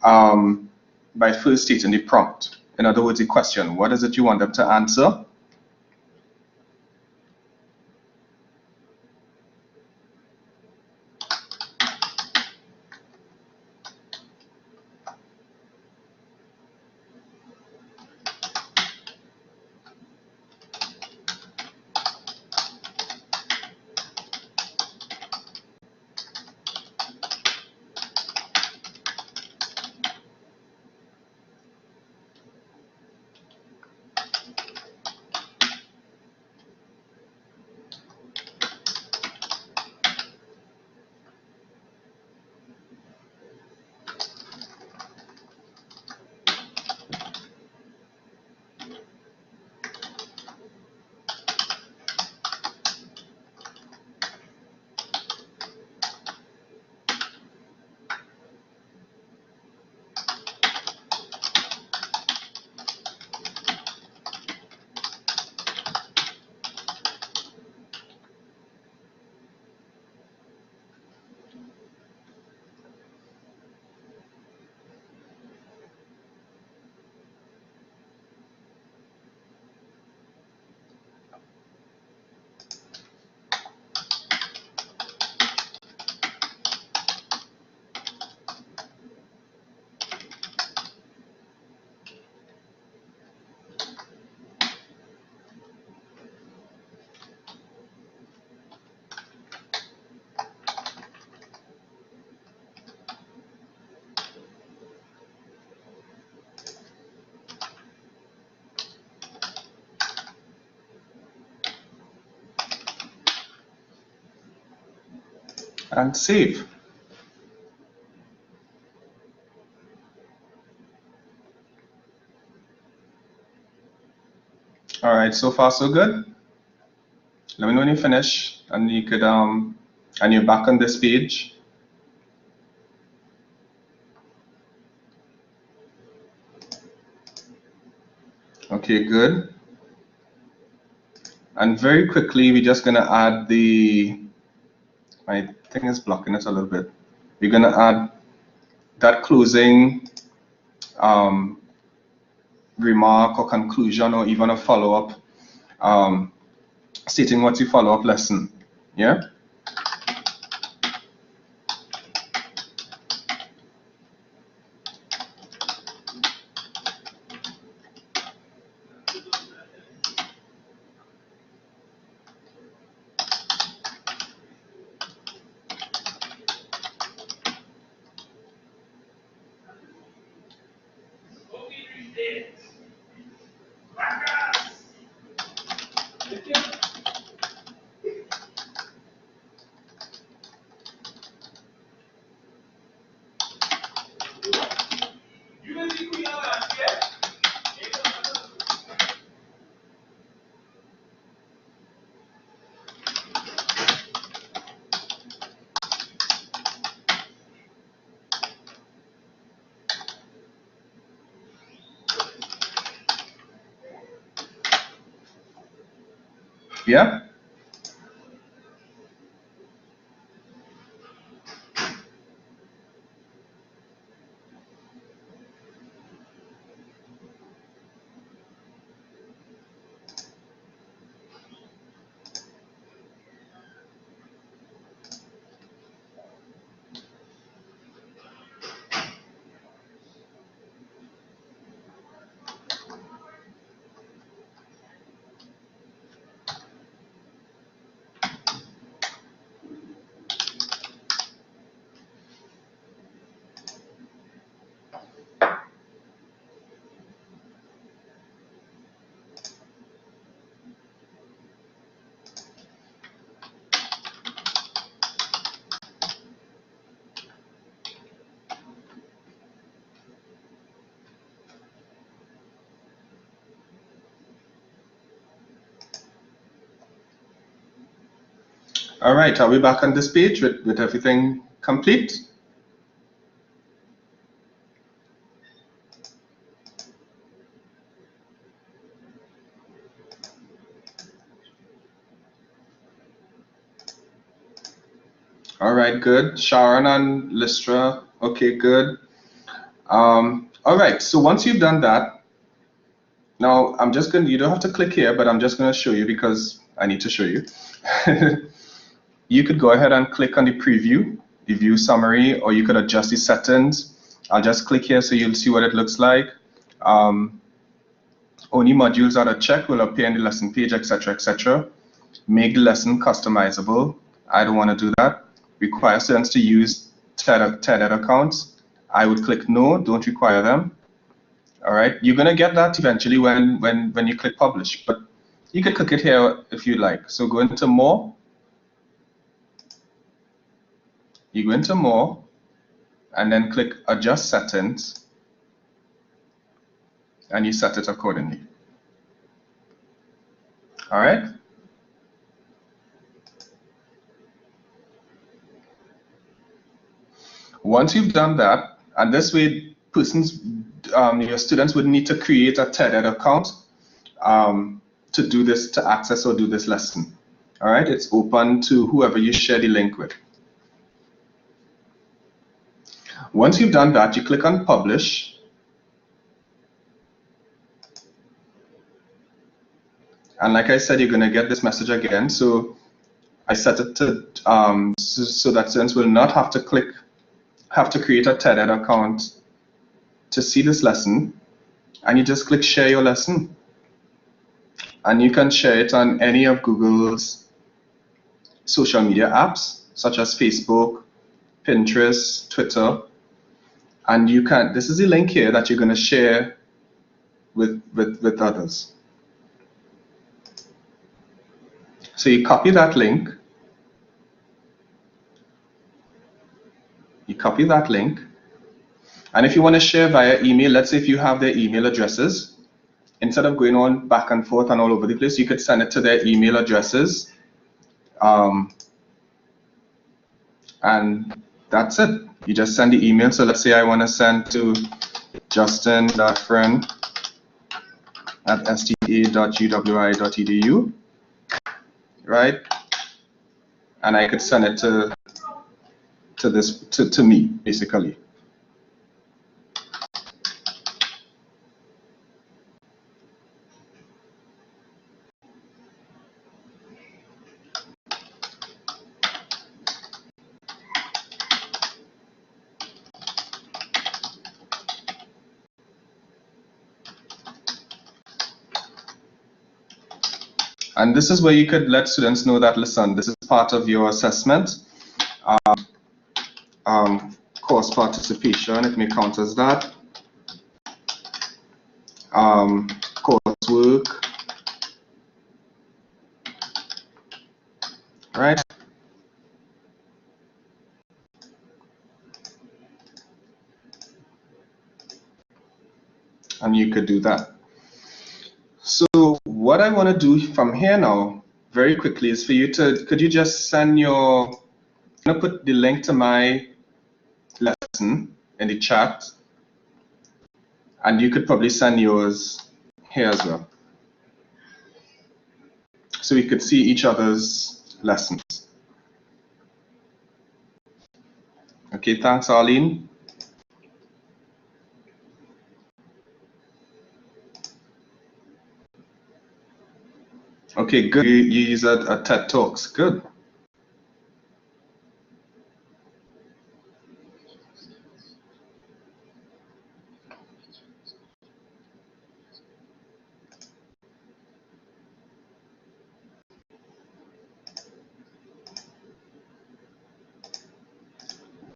by first stating the prompt. In other words, the question, what is it you want them to answer? And save. All right, so far so good. Let me know when you finish, and you could and you're back on this page. Okay, good. And very quickly, we're just gonna add my thing is blocking it a little bit. We're gonna add that closing remark or conclusion, or even a follow-up stating what's your follow-up lesson. Yeah. Yeah? All right, are we back on this page with everything complete? All right, good. Sharon and Listra, okay, good. All right, so once you've done that, now I'm just going to, you don't have to click here, but I'm just going to show you because I need to show you. You could go ahead and click on the preview, the view summary, or you could adjust the settings. I'll just click here so you'll see what it looks like. Only modules that are checked will appear in the lesson page, etc., etc. Make the lesson customizable. I don't want to do that. Require students to use TED accounts. I would click no, don't require them. All right, you're gonna get that eventually when you click publish, but you could click it here if you like. So go into more. You go into more, and then click adjust settings, and you set it accordingly. All right. Once you've done that, and this way, your students would need to create a TED account to do this, to access or do this lesson. All right, it's open to whoever you share the link with. Once you've done that, you click on publish. And like I said, you're going to get this message again. So I set it to so that students will not have to create a TED account to see this lesson. And you just click share your lesson. And you can share it on any of Google's social media apps, such as Facebook, Pinterest, Twitter. And you can, this is the link here that you're going to share with others. So you copy that link. You copy that link. And if you want to share via email, let's say if you have their email addresses, instead of going on back and forth and all over the place, you could send it to their email addresses. And that's it. You just send the email. So let's say I want to send to justin.friend@sta.uwi.edu, right? And I could send it to me, basically. And this is where you could let students know that, listen, this is part of your assessment. Course participation, it may count as that. Coursework, right? And you could do that. So what I want to do from here now, very quickly, is for you to, could you just send your, I'm going to put the link to my lesson in the chat, and you could probably send yours here as well. so we could see each other's lessons. Okay, thanks, Arlene. Okay, good. You use a TED Talks. Good.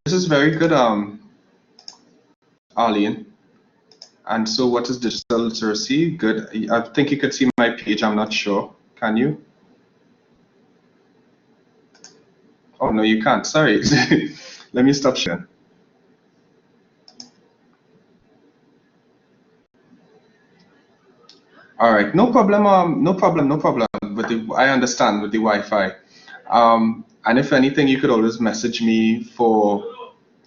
This is very good, Arlene. And so what is digital literacy? Good. I think you could see my page. I'm not sure. Can you? Oh, no, you can't. Sorry. Let me stop sharing. All right. No problem. No problem. No problem. I understand with the Wi-Fi. And if anything, you could always message me for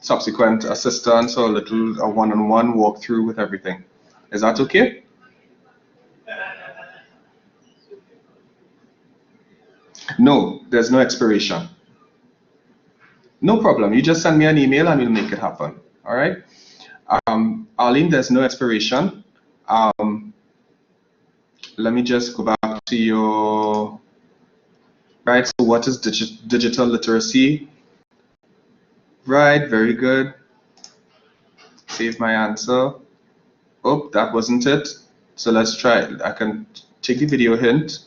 subsequent assistance or a one-on-one walkthrough with everything. Is that okay? No, there's no expiration. No problem. You just send me an email and we'll make it happen. All right. Arlene, there's no expiration. Let me just go back to your, right. So what is digital literacy? Right. Very good. Save my answer. Oh, that wasn't it. So let's try it. I can take the video hint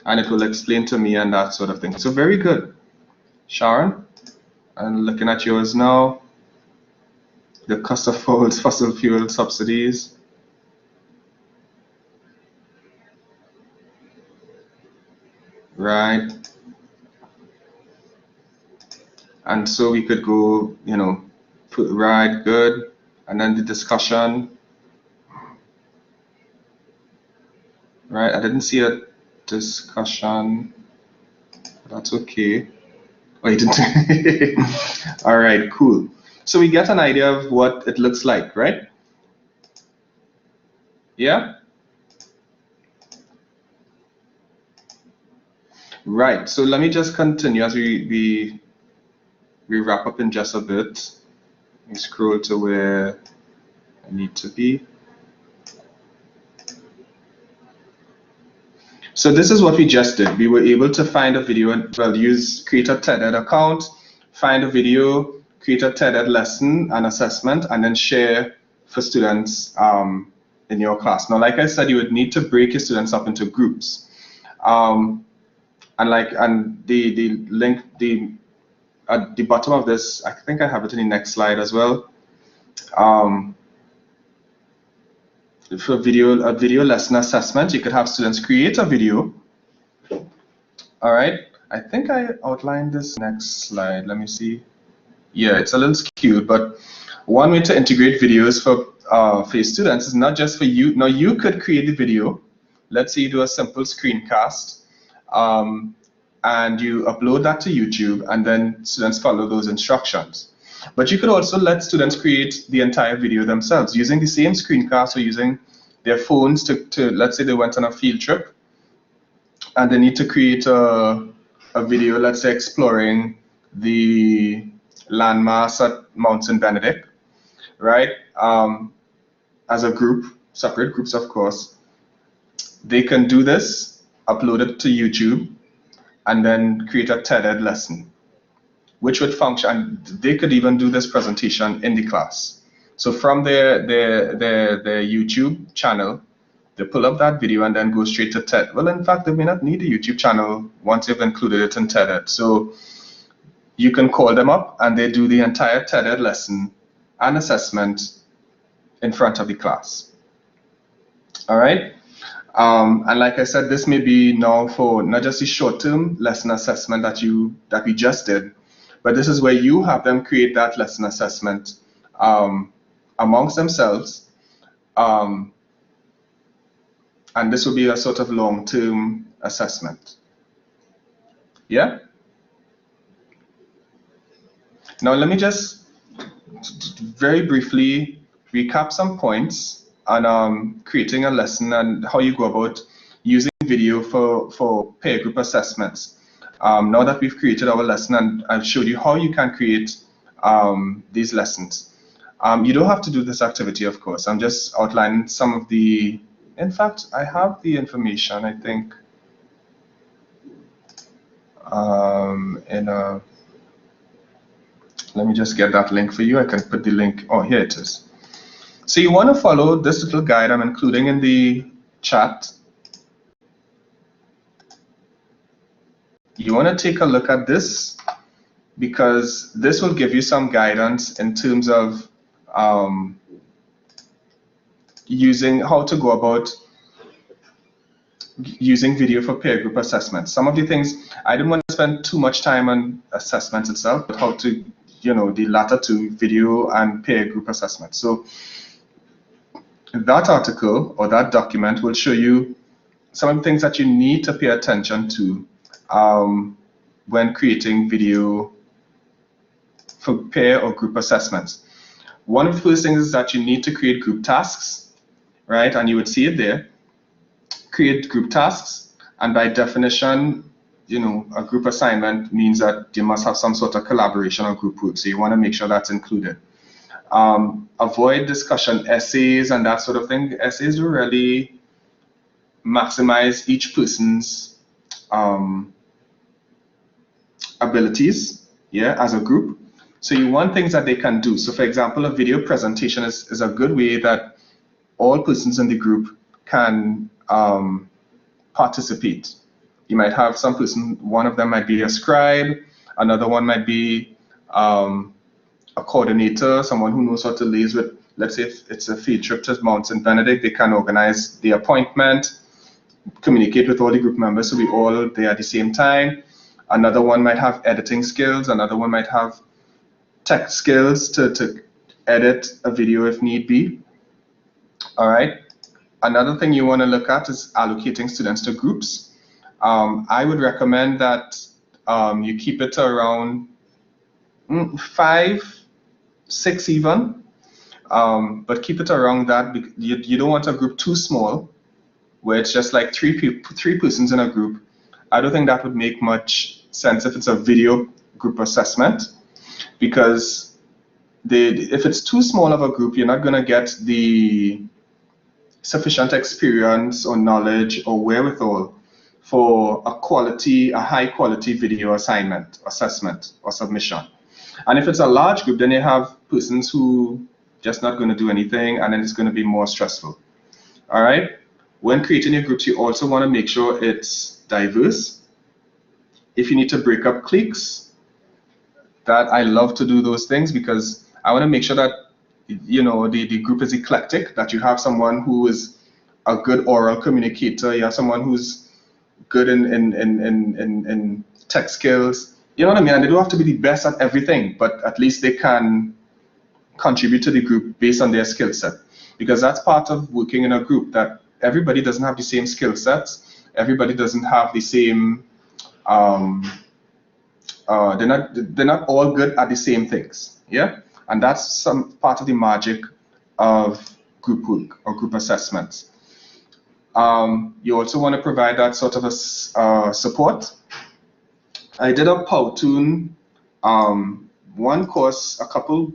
and it will explain to me and that sort of thing. So very good. Sharon, I'm looking at yours now. The cost of fossil fuel subsidies. Right. And so we could go, right, good. And then the discussion. Right, I didn't see a discussion. That's okay. Oh, you didn't. All right, cool. So we get an idea of what it looks like, right? Yeah? Right, so let me just continue as we wrap up in just a bit. Let me scroll to where I need to be. So this is what we just did. We were able to find a video and create a TED account, find a video, create a TED lesson and assessment, and then share for students in your class. Now, like I said, you would need to break your students up into groups. And the link, at the bottom of this, I think I have it in the next slide as well. For a video lesson assessment, you could have students create a video. All right, I think I outlined this next slide. Let me see. Yeah, it's a little skewed, but one way to integrate videos for your students is not just for you. Now you could create the video. Let's say you do a simple screencast and you upload that to YouTube and then students follow those instructions. But you could also let students create the entire video themselves using the same screencast or using their phones to let's say they went on a field trip and they need to create a video, let's say exploring the landmass at Mount St. Benedict, right? As a group, separate groups, of course. They can do this, upload it to YouTube, and then create a TED lesson, which would function. And they could even do this presentation in the class. So from their YouTube channel, they pull up that video and then go straight to TED. Well, in fact, they may not need a YouTube channel once you've included it in TED. So you can call them up and they do the entire TED lesson and assessment in front of the class. All right. And like I said, this may be now for not just the short-term lesson assessment that we just did, but this is where you have them create that lesson assessment amongst themselves. And this will be a sort of long-term assessment. Yeah? Now let me just very briefly recap some points on creating a lesson and how you go about using video for peer group assessments. Now that we've created our lesson and I've showed you how you can create these lessons. You don't have to do this activity, of course. I'm just outlining some of the, in fact, I have the information, I think, let me just get that link for you. I can put the link, oh, here it is. So you want to follow this little guide I'm including in the chat. You want to take a look at this because this will give you some guidance in terms of using how to go about using video for peer group assessments. Some of the things, I didn't want to spend too much time on assessments itself, but how to, the latter two, video and peer group assessments. So that article or that document will show you some of the things that you need to pay attention to when creating video for peer or group assessments. One of the first things is that you need to create group tasks, right? And you would see it there. Create group tasks, and by definition, a group assignment means that you must have some sort of collaboration or group work, so you want to make sure that's included. Avoid discussion essays and that sort of thing. Essays will really maximize each person's abilities, as a group. So you want things that they can do. So for example, a video presentation is a good way that all persons in the group can participate. You might have some person, one of them might be a scribe, another one might be a coordinator, someone who knows how to liaise with, let's say if it's a field trip to Mount St. Benedict, they can organize the appointment, communicate with all the group members so we all there at the same time. Another one might have editing skills, another one might have tech skills to edit a video if need be. All right. Another thing you want to look at is allocating students to groups. I would recommend that you keep it around 5, 6 even, but keep it around that. You don't want a group too small, where it's just like three persons in a group. I don't think that would make much sense if it's a video group assessment, because if it's too small of a group, you're not going to get the sufficient experience or knowledge or wherewithal for a high quality video assessment or submission. And if it's a large group, then you have persons who just not going to do anything, and then it's going to be more stressful. All right. When creating your groups, you also want to make sure it's diverse. If you need to break up cliques, that I love to do those things because I want to make sure that the group is eclectic, that you have someone who is a good oral communicator, you have someone who's good in tech skills, you know what I mean? And they don't have to be the best at everything, but at least they can contribute to the group based on their skill set, because that's part of working in a group, that everybody doesn't have the same skill sets, everybody doesn't have the same they're not all good at the same things, and that's some part of the magic of group work or group assessments. You also want to provide that sort of a support. I did a Powtoon one course a couple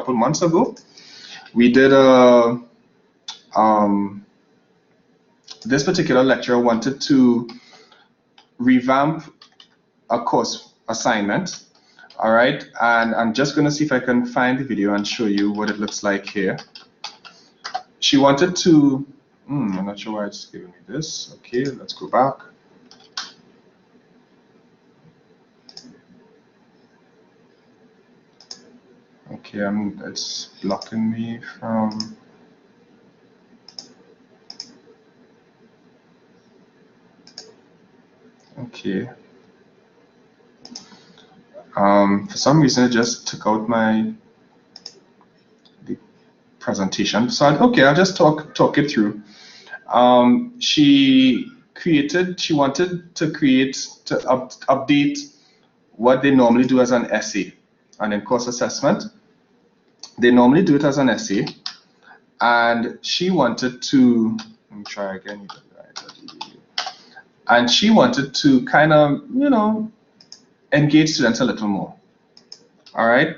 months ago. We did this particular lecturer wanted to revamp a course assignment. All right, and I'm just going to see if I can find the video and show you what it looks like here. She wanted to, I'm not sure why it's giving me this. Okay, let's go back. Okay, it's blocking me from. Okay. For some reason, it just took out the presentation. So I'll just talk it through. She wanted to update what they normally do as an essay, and in course assessment, they normally do it as an essay, and she wanted to, let me try again, and she wanted to kind of, you know, engage students a little more. All right.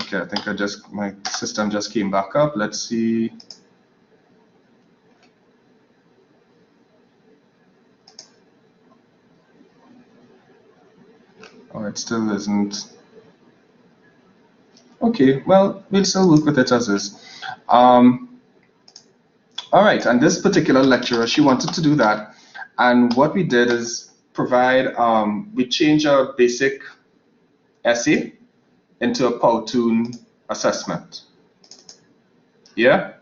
Okay, I think my system just came back up. Let's see. Oh, it still isn't. Okay, well, we'll still work with it as is. All right, and this particular lecturer, she wanted to do that. And what we did is provide, we changed our basic essay into a Powtoon assessment. Yeah?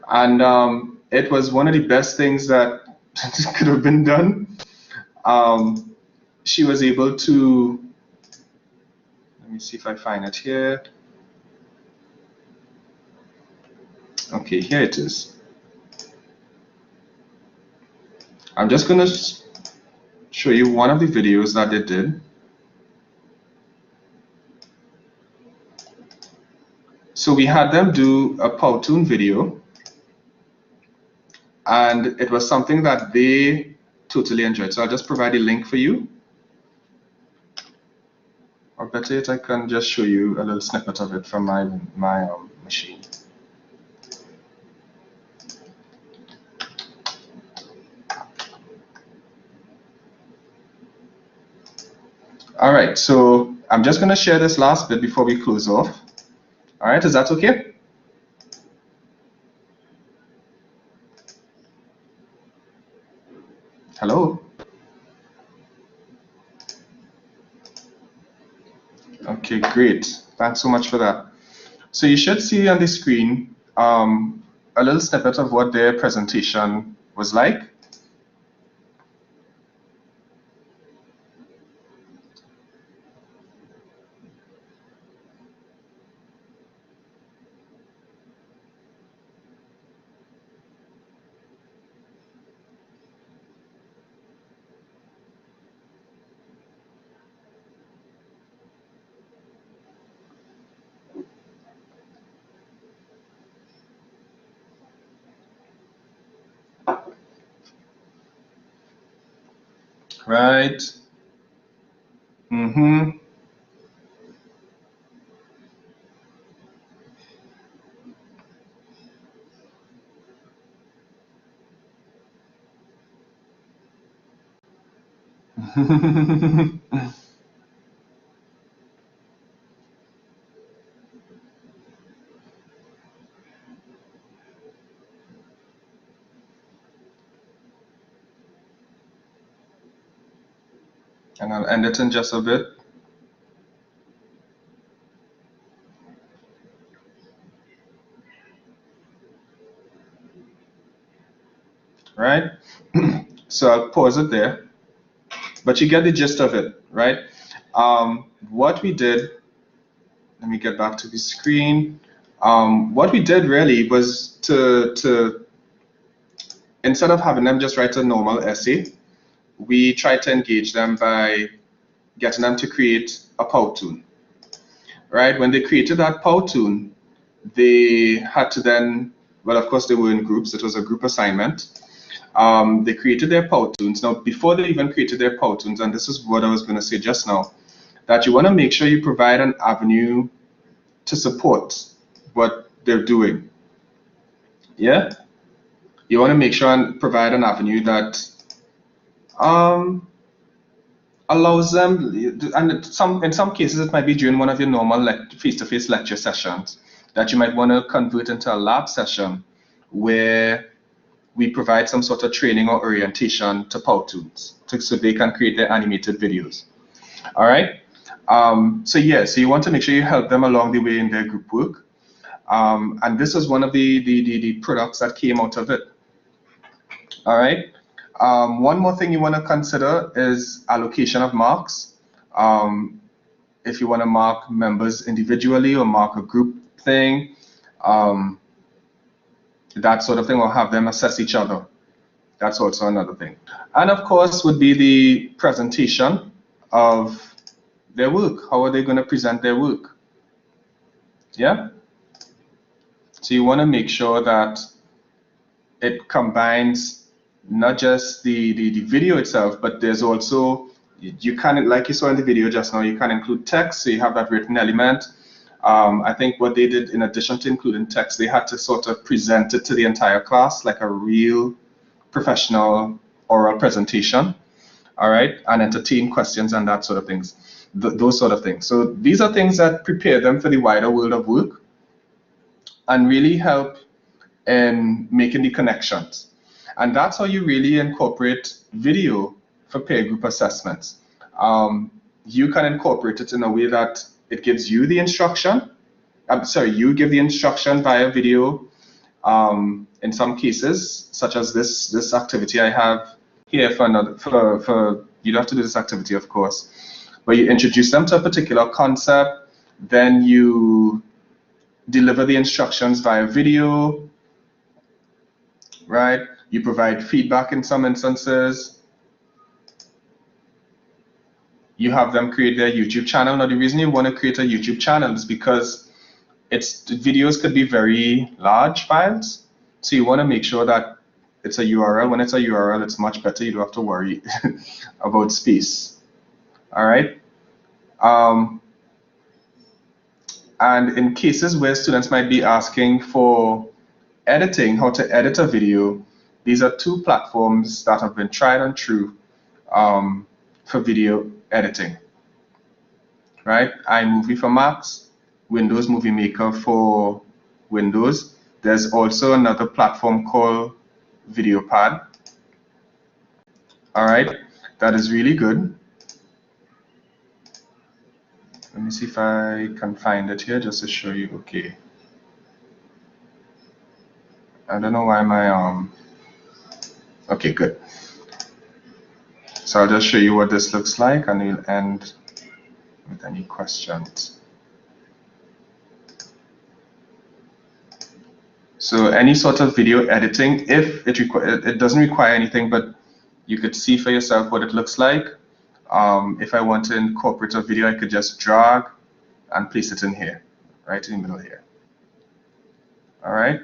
And it was one of the best things that could have been done. She was able to, let me see if I find it here. Okay, here it is. I'm just going to show you one of the videos that they did. So we had them do a Powtoon video, and it was something that they totally enjoyed. So I'll just provide a link for you. Or better yet, I can just show you a little snippet of it from my machine. All right, so I'm just going to share this last bit before we close off. All right, is that okay? Hello? Okay, great. Thanks so much for that. So you should see on the screen a little snippet of what their presentation was like. Right. Mm-hmm. And I'll end it in just a bit. Right? So I'll pause it there, but you get the gist of it, right? What we did, let me get back to the screen. What we did really was to instead of having them just write a normal essay, we tried to engage them by getting them to create a Powtoon, right? When they created that Powtoon, they had to then, well, of course, they were in groups. It was a group assignment. They created their Powtoons. Now, before they even created their Powtoons, and this is what I was going to say just now, that you want to make sure you provide an avenue to support what they're doing. Yeah? You want to make sure and provide an avenue that allows them, and in some cases it might be during one of your normal face-to-face lecture sessions, that you might want to convert into a lab session where we provide some sort of training or orientation to Powtoons so they can create their animated videos. All right. So you want to make sure you help them along the way in their group work. And this is one of the products that came out of it. All right. One more thing you want to consider is allocation of marks. If you want to mark members individually or mark a group thing, that sort of thing, or have them assess each other. That's also another thing. And of course would be the presentation of their work. How are they going to present their work? Yeah? So you want to make sure that it combines not just the video itself, but there's also, you can, like you saw in the video just now, you can include text, so you have that written element. I think what they did, in addition to including text, they had to sort of present it to the entire class like a real professional oral presentation, all right, and entertain questions and that sort of things, those sort of things. So these are things that prepare them for the wider world of work and really help in making the connections. And that's how you really incorporate video for peer group assessments. You can incorporate it in a way that it gives you the instruction. You give the instruction via video. In some cases, such as this activity I have here for you don't have to do this activity, of course, but you introduce them to a particular concept, then you deliver the instructions via video, right? You provide feedback in some instances. You have them create their YouTube channel. Now, the reason you want to create a YouTube channel is because videos could be very large files. So you want to make sure that it's a URL. When it's a URL, it's much better. You don't have to worry about space. All right. And in cases where students might be asking for editing, how to edit a video, these are two platforms that have been tried and true for video editing, right? iMovie for Macs, Windows Movie Maker for Windows. There's also another platform called VideoPad, all right, that is really good. Let me see if I can find it here just to show you. Okay. I don't know why my okay, good. So I'll just show you what this looks like, and we'll end with any questions. So any sort of video editing, if it doesn't require anything, but you could see for yourself what it looks like. If I want to incorporate a video, I could just drag and place it in here, right in the middle here. All right,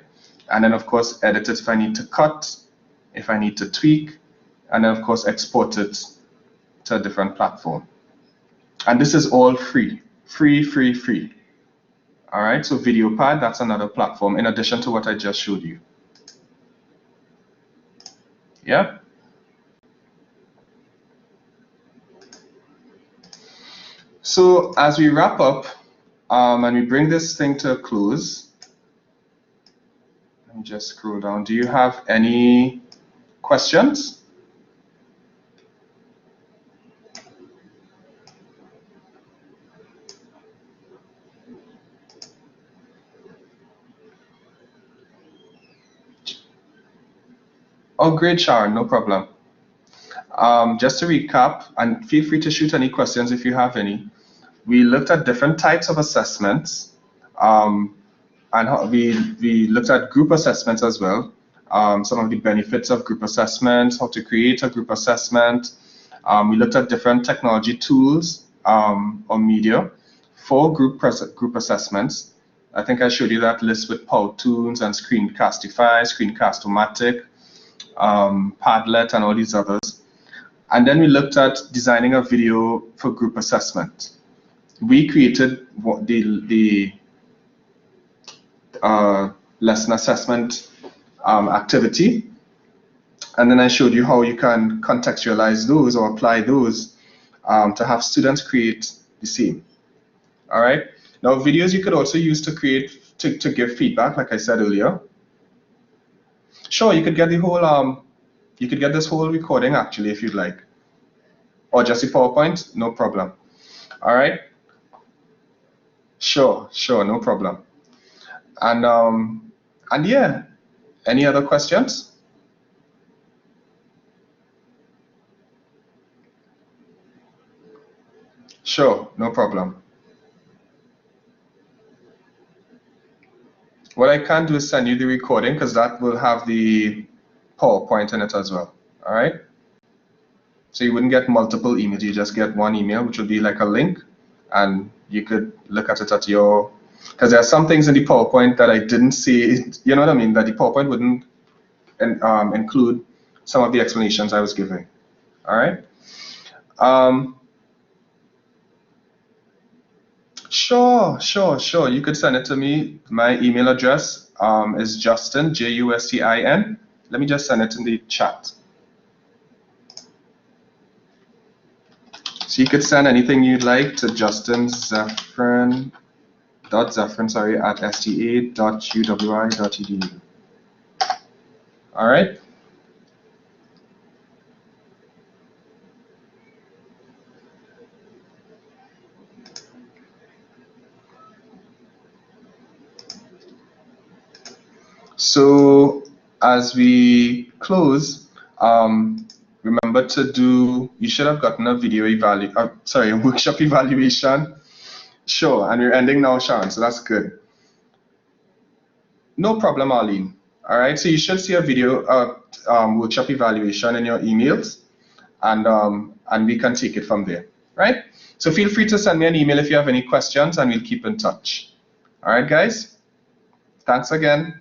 and then of course edit it if I need to cut, if I need to tweak, and then of course export it to a different platform. And this is all free. All right, so VideoPad, that's another platform in addition to what I just showed you. Yeah. So as we wrap up and we bring this thing to a close, let me just scroll down. Do you have any questions? Oh, great, Sharon, no problem. Just to recap, and feel free to shoot any questions if you have any. We looked at different types of assessments, and we looked at group assessments as well. Some of the benefits of group assessments, how to create a group assessment. We looked at different technology tools or media for group assessments. I think I showed you that list with Powtoons and Screencastify, Screencast-O-Matic, Padlet, and all these others. And then we looked at designing a video for group assessment. We created the lesson assessment activity, and then I showed you how you can contextualize those or apply those to have students create the same. All right. Now, videos you could also use to create to give feedback, like I said earlier. Sure, you could get the whole you could get this whole recording actually if you'd like, or just the PowerPoint, no problem. All right. Sure, no problem. And yeah, any other questions? Sure, no problem. What I can do is send you the recording because that will have the PowerPoint in it as well. All right. So you wouldn't get multiple emails, you just get one email, which would be like a link, and you could look at it at your Because there are some things in the PowerPoint that I didn't see, you know what I mean, that the PowerPoint wouldn't include some of the explanations I was giving. All right. Sure. You could send it to me. My email address is Justin, Justin. Let me just send it in the chat. So you could send anything you'd like to Justin Zephyrin at sta.uwi.edu. All right. So as we close, remember to do, you should have gotten a a workshop evaluation. Sure, and we're ending now, Sharon, so that's good. No problem, Arlene. All right, so you should see a video workshop evaluation in your emails, and we can take it from there, right? So feel free to send me an email if you have any questions, and we'll keep in touch. All right, guys? Thanks again.